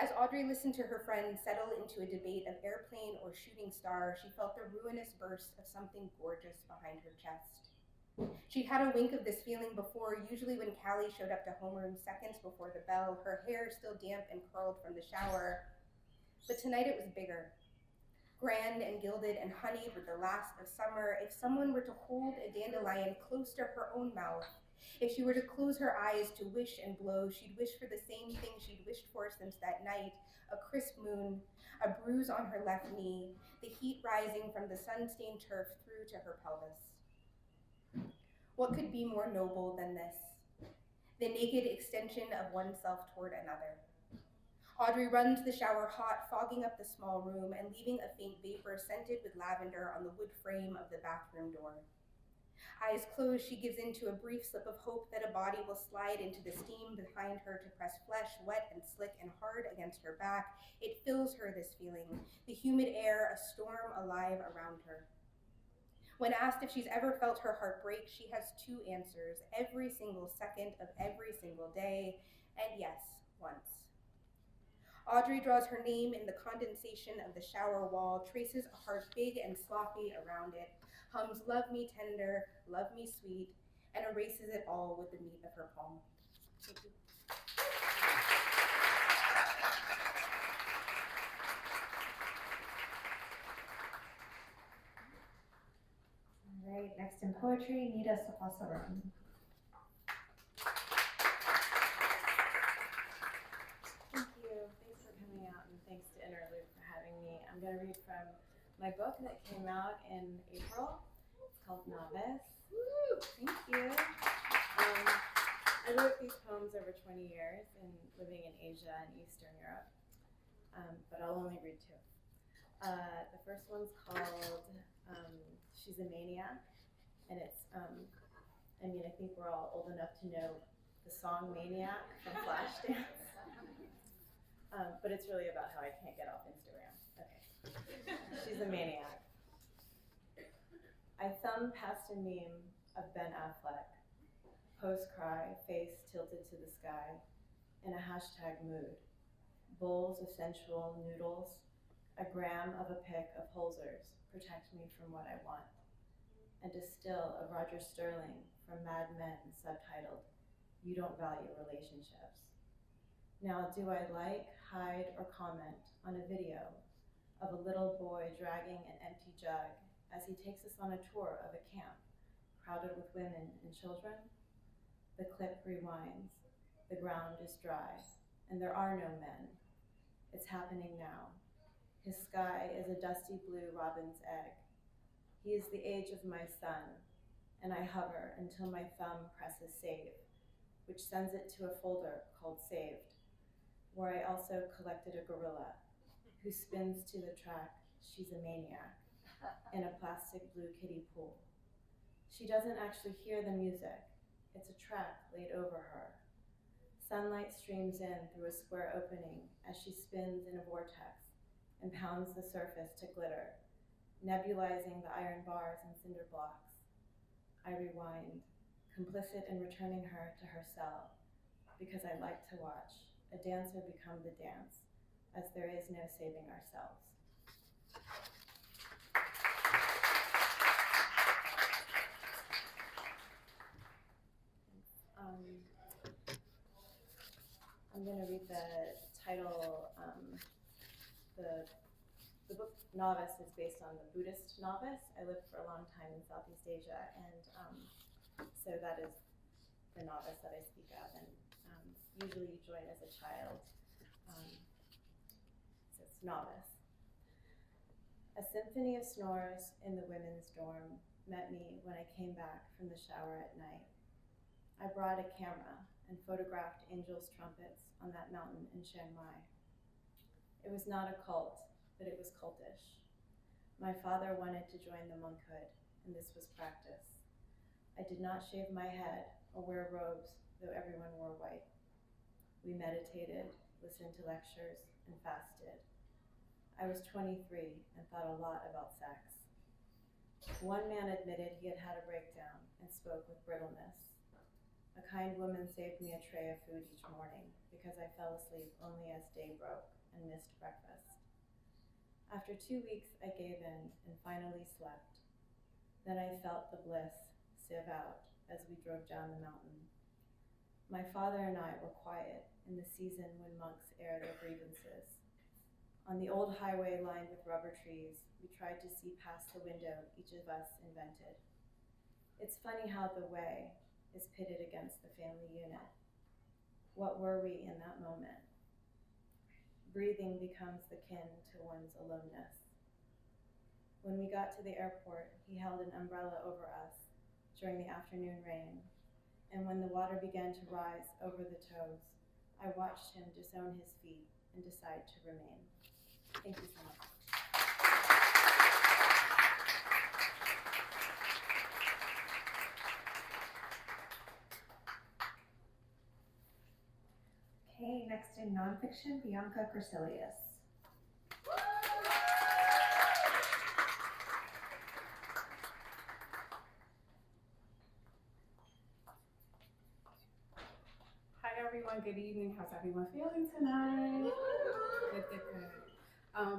As Audrey listened to her friend settle into a debate of airplane or shooting star, she felt the ruinous burst of something gorgeous behind her chest. She'd had a wink of this feeling before, usually when Callie showed up to homeroom seconds before the bell, her hair still damp and curled from the shower. But tonight it was bigger. Grand and gilded and honeyed with the last of summer, if someone were to hold a dandelion close to her own mouth, if she were to close her eyes to wish and blow, she'd wish for the same thing she'd wished for since that night, a crisp moon, a bruise on her left knee, the heat rising from the sun-stained turf through to her pelvis. What could be more noble than this? The naked extension of oneself toward another. Audrey runs the shower hot, fogging up the small room and leaving a faint vapor scented with lavender on the wood frame of the bathroom door. Eyes closed, she gives in to a brief slip of hope that a body will slide into the steam behind her to press flesh, wet and slick and hard against her back. It fills her, this feeling, the humid air, a storm alive around her. When asked if she's ever felt her heart break, she has two answers, every single second of every single day, and yes, once. Audrey draws her name in the condensation of the shower wall, traces a heart big and sloppy around it, hums "Love me tender, love me sweet," and erases it all with the meat of her palm. Thank you. All right, next in poetry, Nide Sophasarun. Thank you. Thanks for coming out, and thanks to Interlude for having me. I'm going to read from my book that came out in April. It's called Novice. Woo! Thank you. I wrote these poems over 20 years and living in Asia and Eastern Europe, but I'll only read two. The first one's called She's a Maniac, and it's, I think we're all old enough to know the song Maniac from Flashdance. But it's really about how I can't get off Instagram. Okay. She's a maniac. I thumb past a meme of Ben Affleck, post-cry, face tilted to the sky, in a hashtag mood. Bowls of sensual noodles, a gram of a pick of Holzers protect me from what I want. And a still of Roger Sterling from Mad Men subtitled, You Don't Value Relationships. Now, do I like, hide, or comment on a video of a little boy dragging an empty jug as he takes us on a tour of a camp crowded with women and children? The clip rewinds, the ground is dry, and there are no men. It's happening now. His sky is a dusty blue robin's egg. He is the age of my son, and I hover until my thumb presses save, which sends it to a folder called Saved, where I also collected a gorilla who spins to the track She's a Maniac in a plastic blue kiddie pool. She doesn't actually hear the music. It's a track laid over her. Sunlight streams in through a square opening as she spins in a vortex and pounds the surface to glitter, nebulizing the iron bars and cinder blocks. I rewind, complicit in returning her to her cell, because I like to watch a dancer become the dance, as there is no saving ourselves. I'm going to read the title. The book Novice is based on the Buddhist novice. I lived for a long time in Southeast Asia, and so that is the novice that I speak of. And usually you join as a child, so it's Novice. A symphony of snores in the women's dorm met me when I came back from the shower at night. I brought a camera and photographed angels' trumpets on that mountain in Chiang Mai. It was not a cult, but it was cultish. My father wanted to join the monkhood, and this was practice. I did not shave my head or wear robes, though everyone wore white. We meditated, listened to lectures, and fasted. I was 23 and thought a lot about sex. One man admitted he had had a breakdown and spoke with brittleness. A kind woman saved me a tray of food each morning because I fell asleep only as day broke and missed breakfast. After 2 weeks, I gave in and finally slept. Then I felt the bliss sieve out as we drove down the mountain. My father and I were quiet in the season when monks air their grievances. On the old highway lined with rubber trees, we tried to see past the window each of us invented. It's funny how the way is pitted against the family unit. What were we in that moment? Breathing becomes the kin to one's aloneness. When we got to the airport, he held an umbrella over us during the afternoon rain, and when the water began to rise over the toes, I watched him disown his feet and decide to remain. Thank you so much. Okay, next in nonfiction, Bianca Kersellius. Hi everyone, good evening. How's everyone feeling tonight? Good.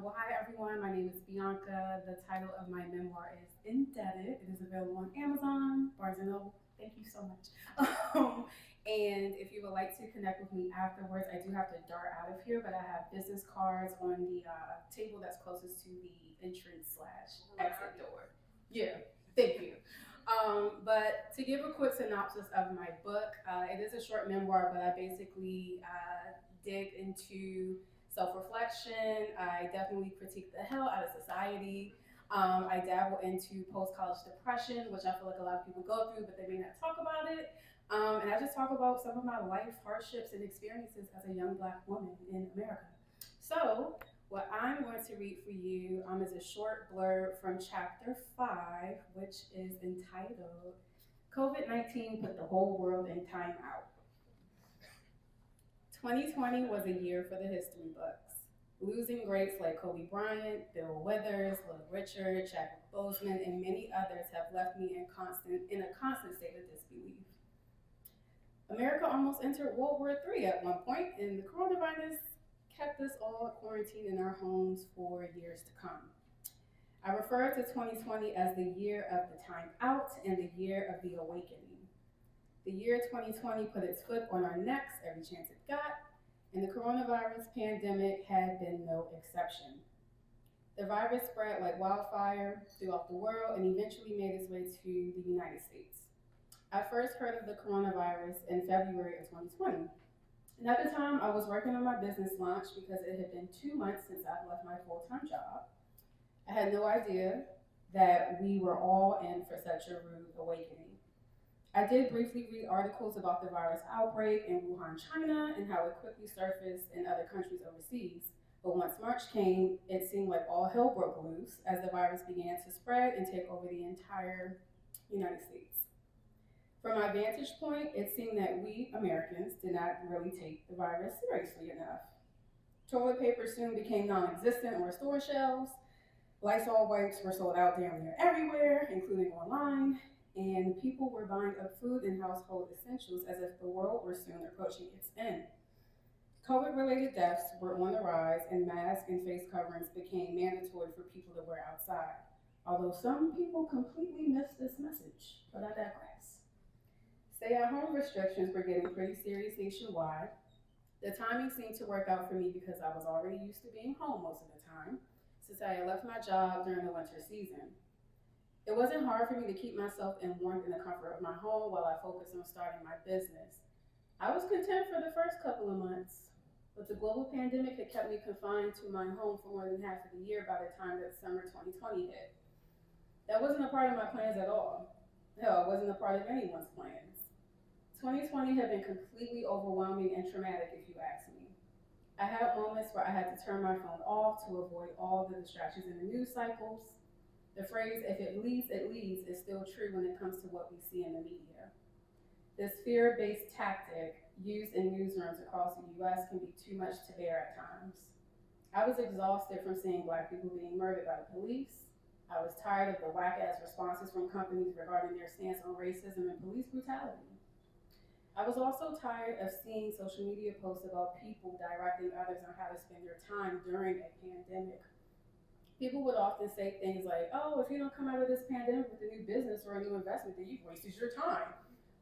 Well, hi everyone, my name is Bianca. The title of my memoir is Indebted. It is available on Amazon, Barnes & Noble. Thank you so much. And if you would like to connect with me afterwards, I do have to dart out of here, but I have business cards on the table that's closest to the entrance/exit door. Yeah, thank you. But to give a quick synopsis of my book, it is a short memoir, but I basically dig into self-reflection. I definitely critique the hell out of society. I dabble into post-college depression, which I feel like a lot of people go through, but they may not talk about it. And I just talk about some of my life hardships and experiences as a young Black woman in America. So what I'm going to read for you is a short blurb from chapter 5, which is entitled, COVID-19 Put the Whole World in Time Out. 2020 was a year for the history books. Losing greats like Kobe Bryant, Bill Withers, Little Richard, Chadwick Boseman, and many others have left me in a constant state of disbelief. America almost entered World War III at one point, and the coronavirus kept us all quarantined in our homes for years to come. I refer to 2020 as the year of the time out and the year of the awakening. The year 2020 put its foot on our necks every chance it got, and the coronavirus pandemic had been no exception. The virus spread like wildfire throughout the world and eventually made its way to the United States. I first heard of the coronavirus in February of 2020. And at the time, I was working on my business launch because it had been 2 months since I'd left my full-time job. I had no idea that we were all in for such a rude awakening. I did briefly read articles about the virus outbreak in Wuhan, China, and how it quickly surfaced in other countries overseas. But once March came, it seemed like all hell broke loose as the virus began to spread and take over the entire United States. From my vantage point, it seemed that we Americans did not really take the virus seriously enough. Toilet paper soon became non-existent on store shelves. Lysol wipes were sold out damn near everywhere, including online, and people were buying up food and household essentials as if the world were soon approaching its end. COVID-related deaths were on the rise, and masks and face coverings became mandatory for people to wear outside, although some people completely missed this message, but I digress. Stay-at-home restrictions were getting pretty serious nationwide. The timing seemed to work out for me because I was already used to being home most of the time, since I had left my job during the winter season. It wasn't hard for me to keep myself in warmth in the comfort of my home while I focused on starting my business. I was content for the first couple of months, but the global pandemic had kept me confined to my home for more than half of the year by the time that summer 2020 hit. That wasn't a part of my plans at all. Hell, it wasn't a part of anyone's plans. 2020 had been completely overwhelming and traumatic, if you ask me. I had moments where I had to turn my phone off to avoid all the distractions in the news cycles. The phrase, if it leads, it leads, is still true when it comes to what we see in the media. This fear-based tactic used in newsrooms across the US can be too much to bear at times. I was exhausted from seeing Black people being murdered by the police. I was tired of the whack-ass responses from companies regarding their stance on racism and police brutality. I was also tired of seeing social media posts about people directing others on how to spend their time during a pandemic. People would often say things like, oh, if you don't come out of this pandemic with a new business or a new investment, then you've wasted your time.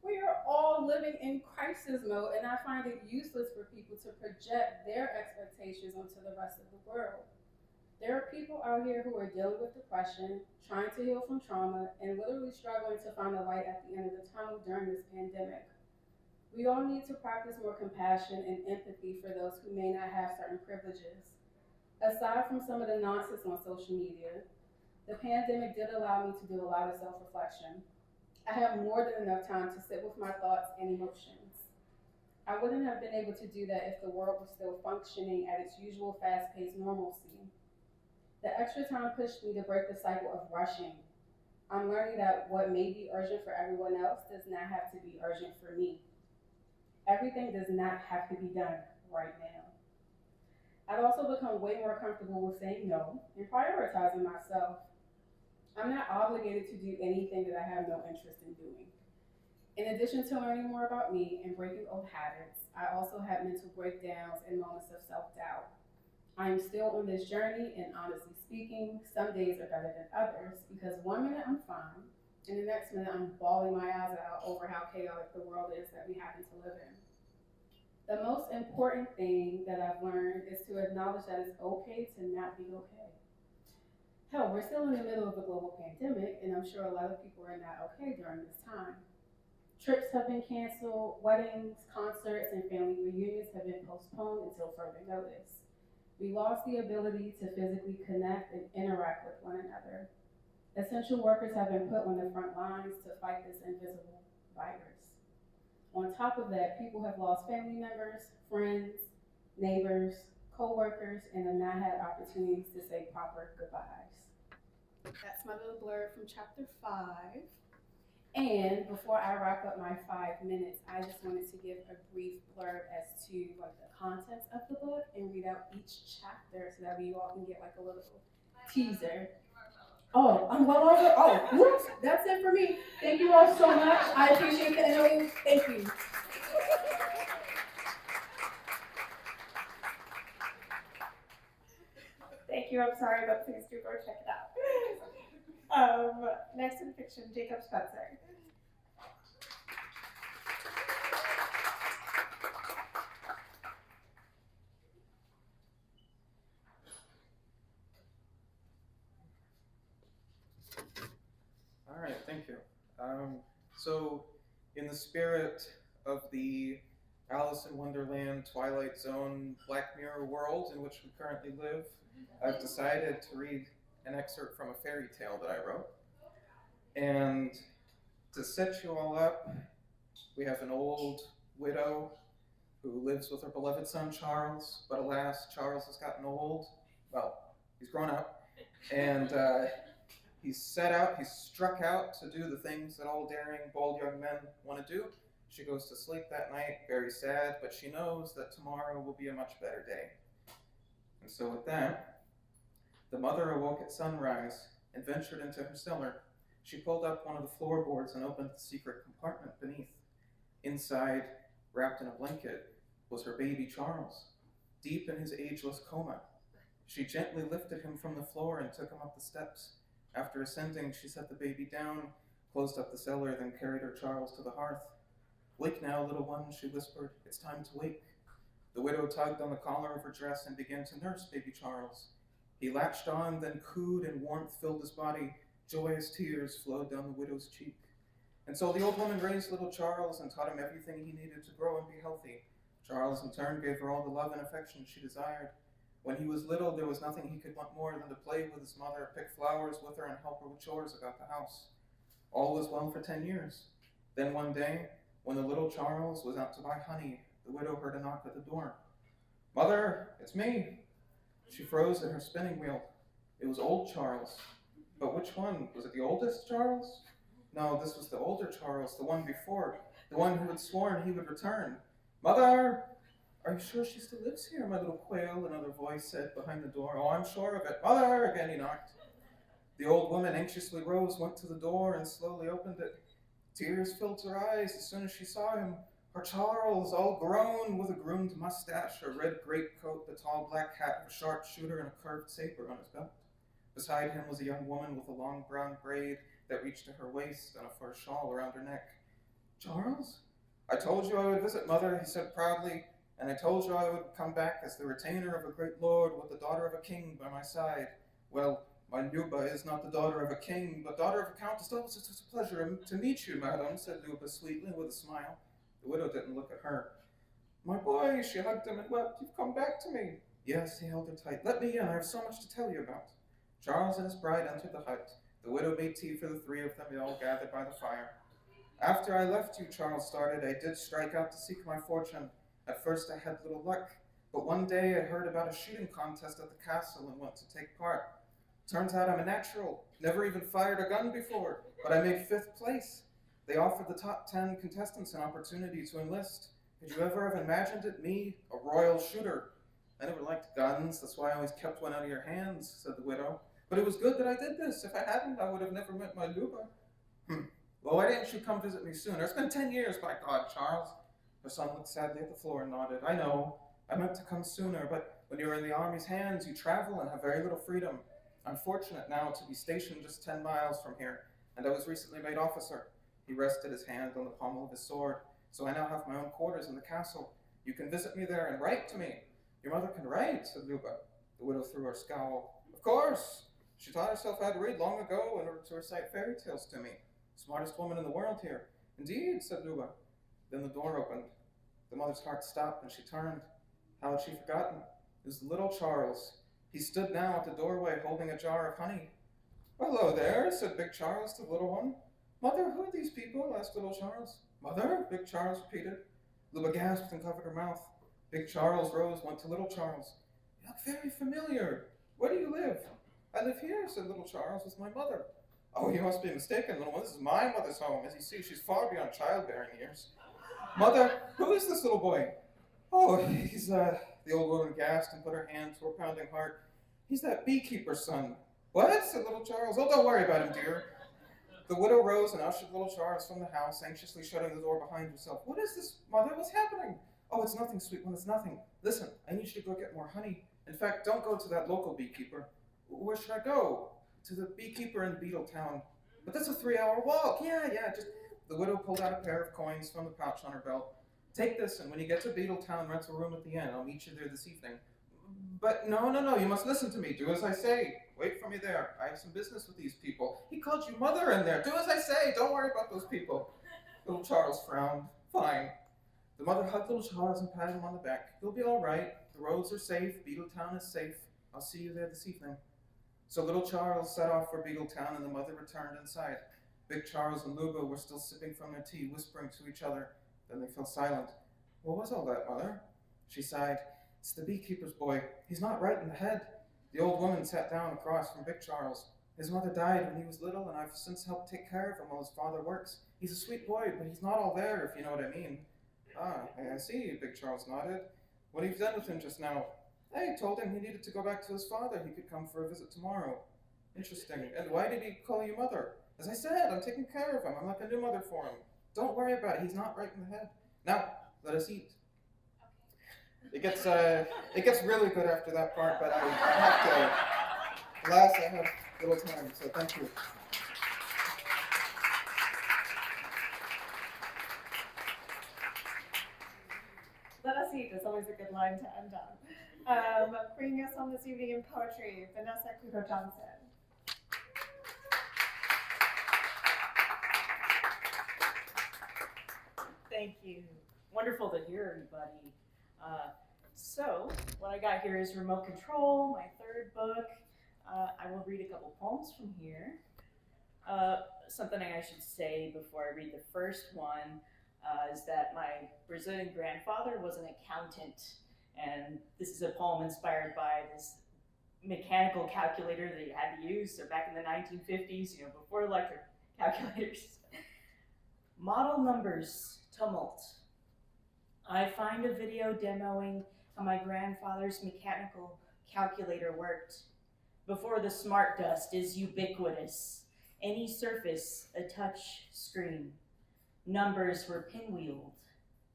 We are all living in crisis mode, and I find it useless for people to project their expectations onto the rest of the world. There are people out here who are dealing with depression, trying to heal from trauma, and literally struggling to find a light at the end of the tunnel during this pandemic. We all need to practice more compassion and empathy for those who may not have certain privileges. Aside from some of the nonsense on social media, the pandemic did allow me to do a lot of self-reflection. I have more than enough time to sit with my thoughts and emotions. I wouldn't have been able to do that if the world was still functioning at its usual fast-paced normalcy. The extra time pushed me to break the cycle of rushing. I'm learning that what may be urgent for everyone else does not have to be urgent for me. Everything does not have to be done right now. I've also become way more comfortable with saying no and prioritizing myself. I'm not obligated to do anything that I have no interest in doing. In addition to learning more about me and breaking old habits, I also had mental breakdowns and moments of self-doubt. I am still on this journey, and honestly speaking, some days are better than others because one minute I'm fine, and the next minute I'm bawling my eyes out over how chaotic the world is that we happen to live in. The most important thing that I've learned is to acknowledge that it's okay to not be okay. Hell, we're still in the middle of a global pandemic, and I'm sure a lot of people are not okay during this time. Trips have been canceled, weddings, concerts, and family reunions have been postponed until further notice. We lost the ability to physically connect and interact with one another. Essential workers have been put on the front lines to fight this invisible virus. On top of that, people have lost family members, friends, neighbors, co-workers, and have not had opportunities to say proper goodbyes. That's my little blurb from chapter 5. And before I wrap up my 5 minutes, I just wanted to give a brief blurb as to like the contents of the book and read out each chapter so that we all can get like a little teaser. Oh, I'm well over. Oh, whoops, that's it for me. Thank you all so much. I appreciate the interview. Thank you. Thank you, I'm sorry, but please do go check it out. Next in fiction, Jacob Spencer. All right, thank you. So, in the spirit of the Alice in Wonderland, Twilight Zone, Black Mirror world in which we currently live, I've decided to read an excerpt from a fairy tale that I wrote. And to set you all up, we have an old widow who lives with her beloved son, Charles, but alas, Charles has gotten old. Well, he's grown up, and he's struck out to do the things that all daring, bold young men want to do. She goes to sleep that night, very sad, but she knows that tomorrow will be a much better day. And so with that, the mother awoke at sunrise and ventured into her cellar. She pulled up one of the floorboards and opened the secret compartment beneath. Inside, wrapped in a blanket, was her baby Charles, deep in his ageless coma. She gently lifted him from the floor and took him up the steps. After ascending, she set the baby down, closed up the cellar, then carried her Charles to the hearth. "Wake now, little one," she whispered. "It's time to wake." The widow tugged on the collar of her dress and began to nurse baby Charles. He latched on, then cooed, and warmth filled his body. Joyous tears flowed down the widow's cheek. And so the old woman raised little Charles and taught him everything he needed to grow and be healthy. Charles, in turn, gave her all the love and affection she desired. When he was little, there was nothing he could want more than to play with his mother, pick flowers with her, and help her with chores about the house. All was well for 10 years. Then one day, When the little Charles was out to buy honey, the widow heard a knock at the door. "Mother, it's me." She froze in her spinning wheel. It was old Charles. But which one? Was it the oldest Charles? No, this was the older Charles, the one before, the one who had sworn he would return. "Mother! Are you sure she still lives here, my little quail?" another voice said behind the door. "Oh, I'm sure of it." "Mother!" Again he knocked. The old woman anxiously rose, went to the door, and slowly opened it. Tears filled her eyes as soon as she saw him. Her Charles, all grown, with a groomed mustache, a red greatcoat, the tall black hat of a sharpshooter, and a curved saber on his belt. Beside him was a young woman with a long brown braid that reached to her waist and a fur shawl around her neck. "Charles? I told you I would visit, Mother," he said proudly, "and I told you I would come back as the retainer of a great lord with the daughter of a king by my side. Well, my Luba is not the daughter of a king, but daughter of a countess." "Oh, it's a pleasure to meet you, madam," said Luba sweetly with a smile. The widow didn't look at her. "My boy," she hugged him and wept, "you've come back to me." Yes, he held her tight. "Let me in, I have so much to tell you about." Charles and his bride entered the hut. The widow made tea for the three of them. They all gathered by the fire. "After I left you," Charles started, "I did strike out to seek my fortune. At first I had little luck, but one day I heard about a shooting contest at the castle and went to take part. Turns out I'm a natural, never even fired a gun before, but I made 5th place. They offered the top 10 contestants an opportunity to enlist. Could you ever have imagined it? Me, a royal shooter. I never liked guns, that's why I always kept one out of your hands," said the widow. "But it was good that I did this. If I hadn't, I would have never met my Luba." "Well, why didn't you come visit me sooner? It's been 10 years, by God, Charles." Her son looked sadly at the floor and nodded. "I know. I meant to come sooner, but when you're in the army's hands, you travel and have very little freedom. I'm fortunate now to be stationed just 10 miles from here, and I was recently made officer." He rested his hand on the pommel of his sword. "So I now have my own quarters in the castle. You can visit me there and write to me." "Your mother can write," said Luba. The widow threw her scowl. "Of course. She taught herself how to read long ago in order to recite fairy tales to me. Smartest woman in the world here." "Indeed," said Luba. Then the door opened. The mother's heart stopped and she turned. How had she forgotten? It was little Charles. He stood now at the doorway holding a jar of honey. "Hello there," said Big Charles to the little one. "Mother, who are these people?" asked little Charles. "Mother?" Big Charles repeated. Luba gasped and covered her mouth. Big Charles rose, went to little Charles. "You look very familiar. Where do you live?" "I live here," said little Charles, "with my mother." "Oh, you must be mistaken, little one. This is my mother's home. As you see, she's far beyond childbearing years." "Mother, who is this little boy?" "Oh, he's, the old woman gasped and put her hand to her pounding heart. "He's that beekeeper's son." "What?" said little Charles. "Oh, don't worry about him, dear." The widow rose and ushered little Charles from the house, anxiously shutting the door behind herself. "What is this, Mother? What's happening?" "Oh, it's nothing, sweet one, it's nothing. Listen, I need you to go get more honey. In fact, don't go to that local beekeeper." "Where should I go?" "To the beekeeper in Beetletown." "But that's a 3-hour walk." Yeah, just..." The widow pulled out a pair of coins from the pouch on her belt. "Take this, and when you get to Beetletown, rent a room at the inn. I'll meet you there this evening." "But no, you must listen to me. Do as I say. Wait for me there. I have some business with these people." "He called you mother in there. Do as I say. Don't worry about those people." Little Charles frowned. "Fine." The mother hugged little Charles and patted him on the back. "You'll be all right. The roads are safe. Beetletown is safe. I'll see you there this evening." So little Charles set off for Beetletown, and the mother returned inside. Big Charles and Luba were still sipping from their tea, whispering to each other. Then they fell silent. "What was all that, Mother?" She sighed. "It's the beekeeper's boy. He's not right in the head." The old woman sat down across from Big Charles. "His mother died when he was little, and I've since helped take care of him while his father works. He's a sweet boy, but he's not all there, if you know what I mean." "Ah, I see," Big Charles nodded. "What have you done with him just now?" "I told him he needed to go back to his father. He could come for a visit tomorrow." "Interesting. And why did he call you mother?" "As I said, I'm taking care of him. I'm like a new mother for him. Don't worry about it. He's not right in the head. Now, let us eat." It gets really good after that part, but I have to. Alas, I have little time, so thank you. Let us eat is always a good line to end on. Bringing us home this evening in poetry, Vanessa Couto Johnson. Thank you. Wonderful to hear everybody. So what I got here is Remote Control, my third book. I will read a couple poems from here. Something I should say before I read the first one. is that my Brazilian grandfather was an accountant, and this is a poem inspired by this mechanical calculator that you had to use. So back in the 1950s, before electric calculators. Model numbers, tumult. I find a video demoing how my grandfather's mechanical calculator worked. Before the smart dust is ubiquitous, any surface a touch screen. Numbers were pinwheeled.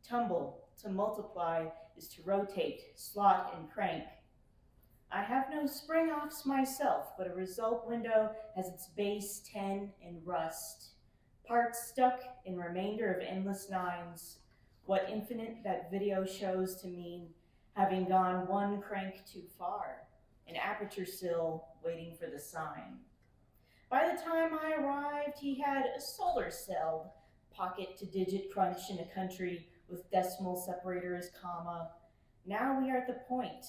Tumble to multiply is to rotate, slot, and crank. I have no spring-offs myself, but a result window has its base 10 in rust. Parts stuck in remainder of endless nines. What infinite that video shows to mean having gone one crank too far, an aperture sill waiting for the sign. By the time I arrived, he had a solar cell, pocket to digit crunch in a country with decimal separator as comma. Now we are at the point.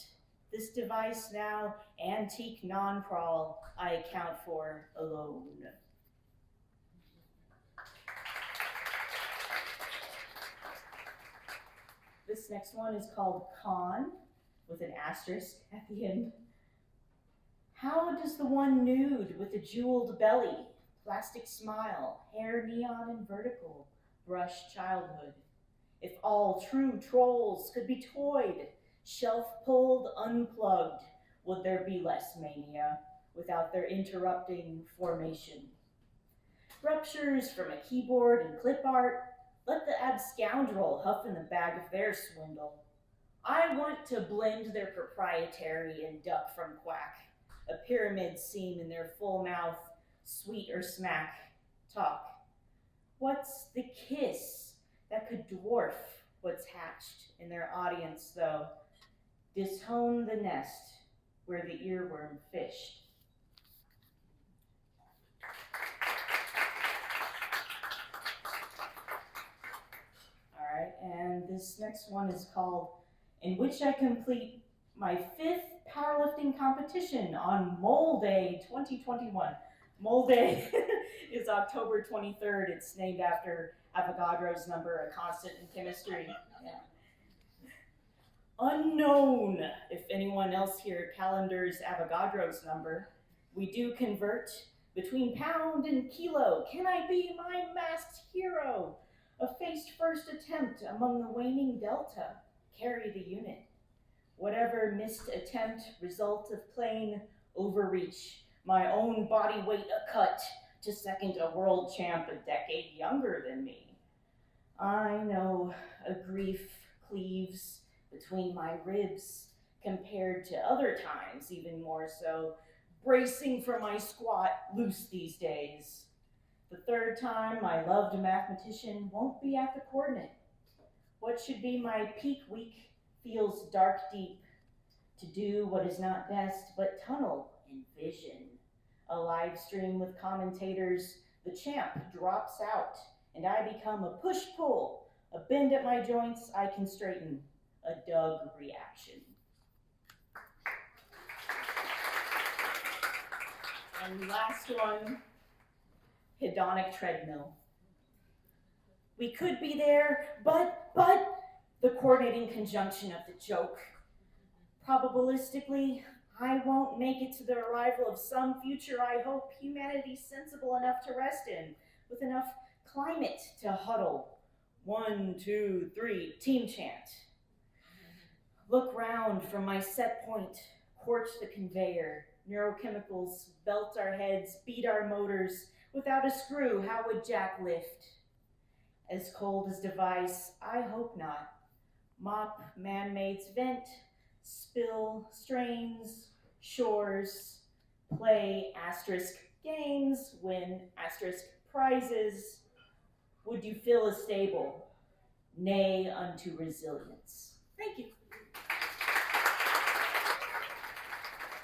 This device now, antique non-crawl, I account for alone. This next one is called Con, with an asterisk at the end. How does the one nude with the jeweled belly, plastic smile, hair neon and vertical, brush childhood? If all true trolls could be toyed, shelf pulled, unplugged, would there be less mania without their interrupting formation? Ruptures from a keyboard and clip art, let the abscoundrel huff in the bag of their swindle. I want to blend their proprietary and duck from quack, a pyramid seam in their full mouth, sweet or smack, talk. What's the kiss that could dwarf what's hatched in their audience, though? Dishone the nest where the earworm fished. All right, and this next one is called In Which I Complete My 5th Powerlifting Competition on Mole Day 2021. Mole Day is October 23rd. It's named after Avogadro's number, a constant in chemistry. Yeah. Unknown if anyone else here calendars Avogadro's number. We do convert between pound and kilo. Can I be my masked hero? A faced first attempt among the waning delta. Carry the unit. Whatever missed attempt, result of plain overreach. My own body weight a cut to second a world champ a decade younger than me. I know a grief cleaves between my ribs compared to other times, even more so. Bracing for my squat loose these days. The third time my loved mathematician won't be at the coordinate. What should be my peak week feels dark deep. To do what is not best but tunnel in vision. A live stream with commentators, the champ drops out and I become a push-pull, a bend at my joints I can straighten, a Doug reaction. And last one, hedonic treadmill. We could be there, but the coordinating conjunction of the joke. Probabilistically, I won't make it to the arrival of some future I hope humanity's sensible enough to rest in, with enough climate to huddle. 1, 2, 3, team chant. Look round from my set point, quartz the conveyor, neurochemicals belt our heads, beat our motors. Without a screw, how would Jack lift? As cold as device, I hope not. Mop man-made's vent, spill strains, shores, play asterisk games, win asterisk prizes. Would you fill a stable? Nay unto resilience. Thank you.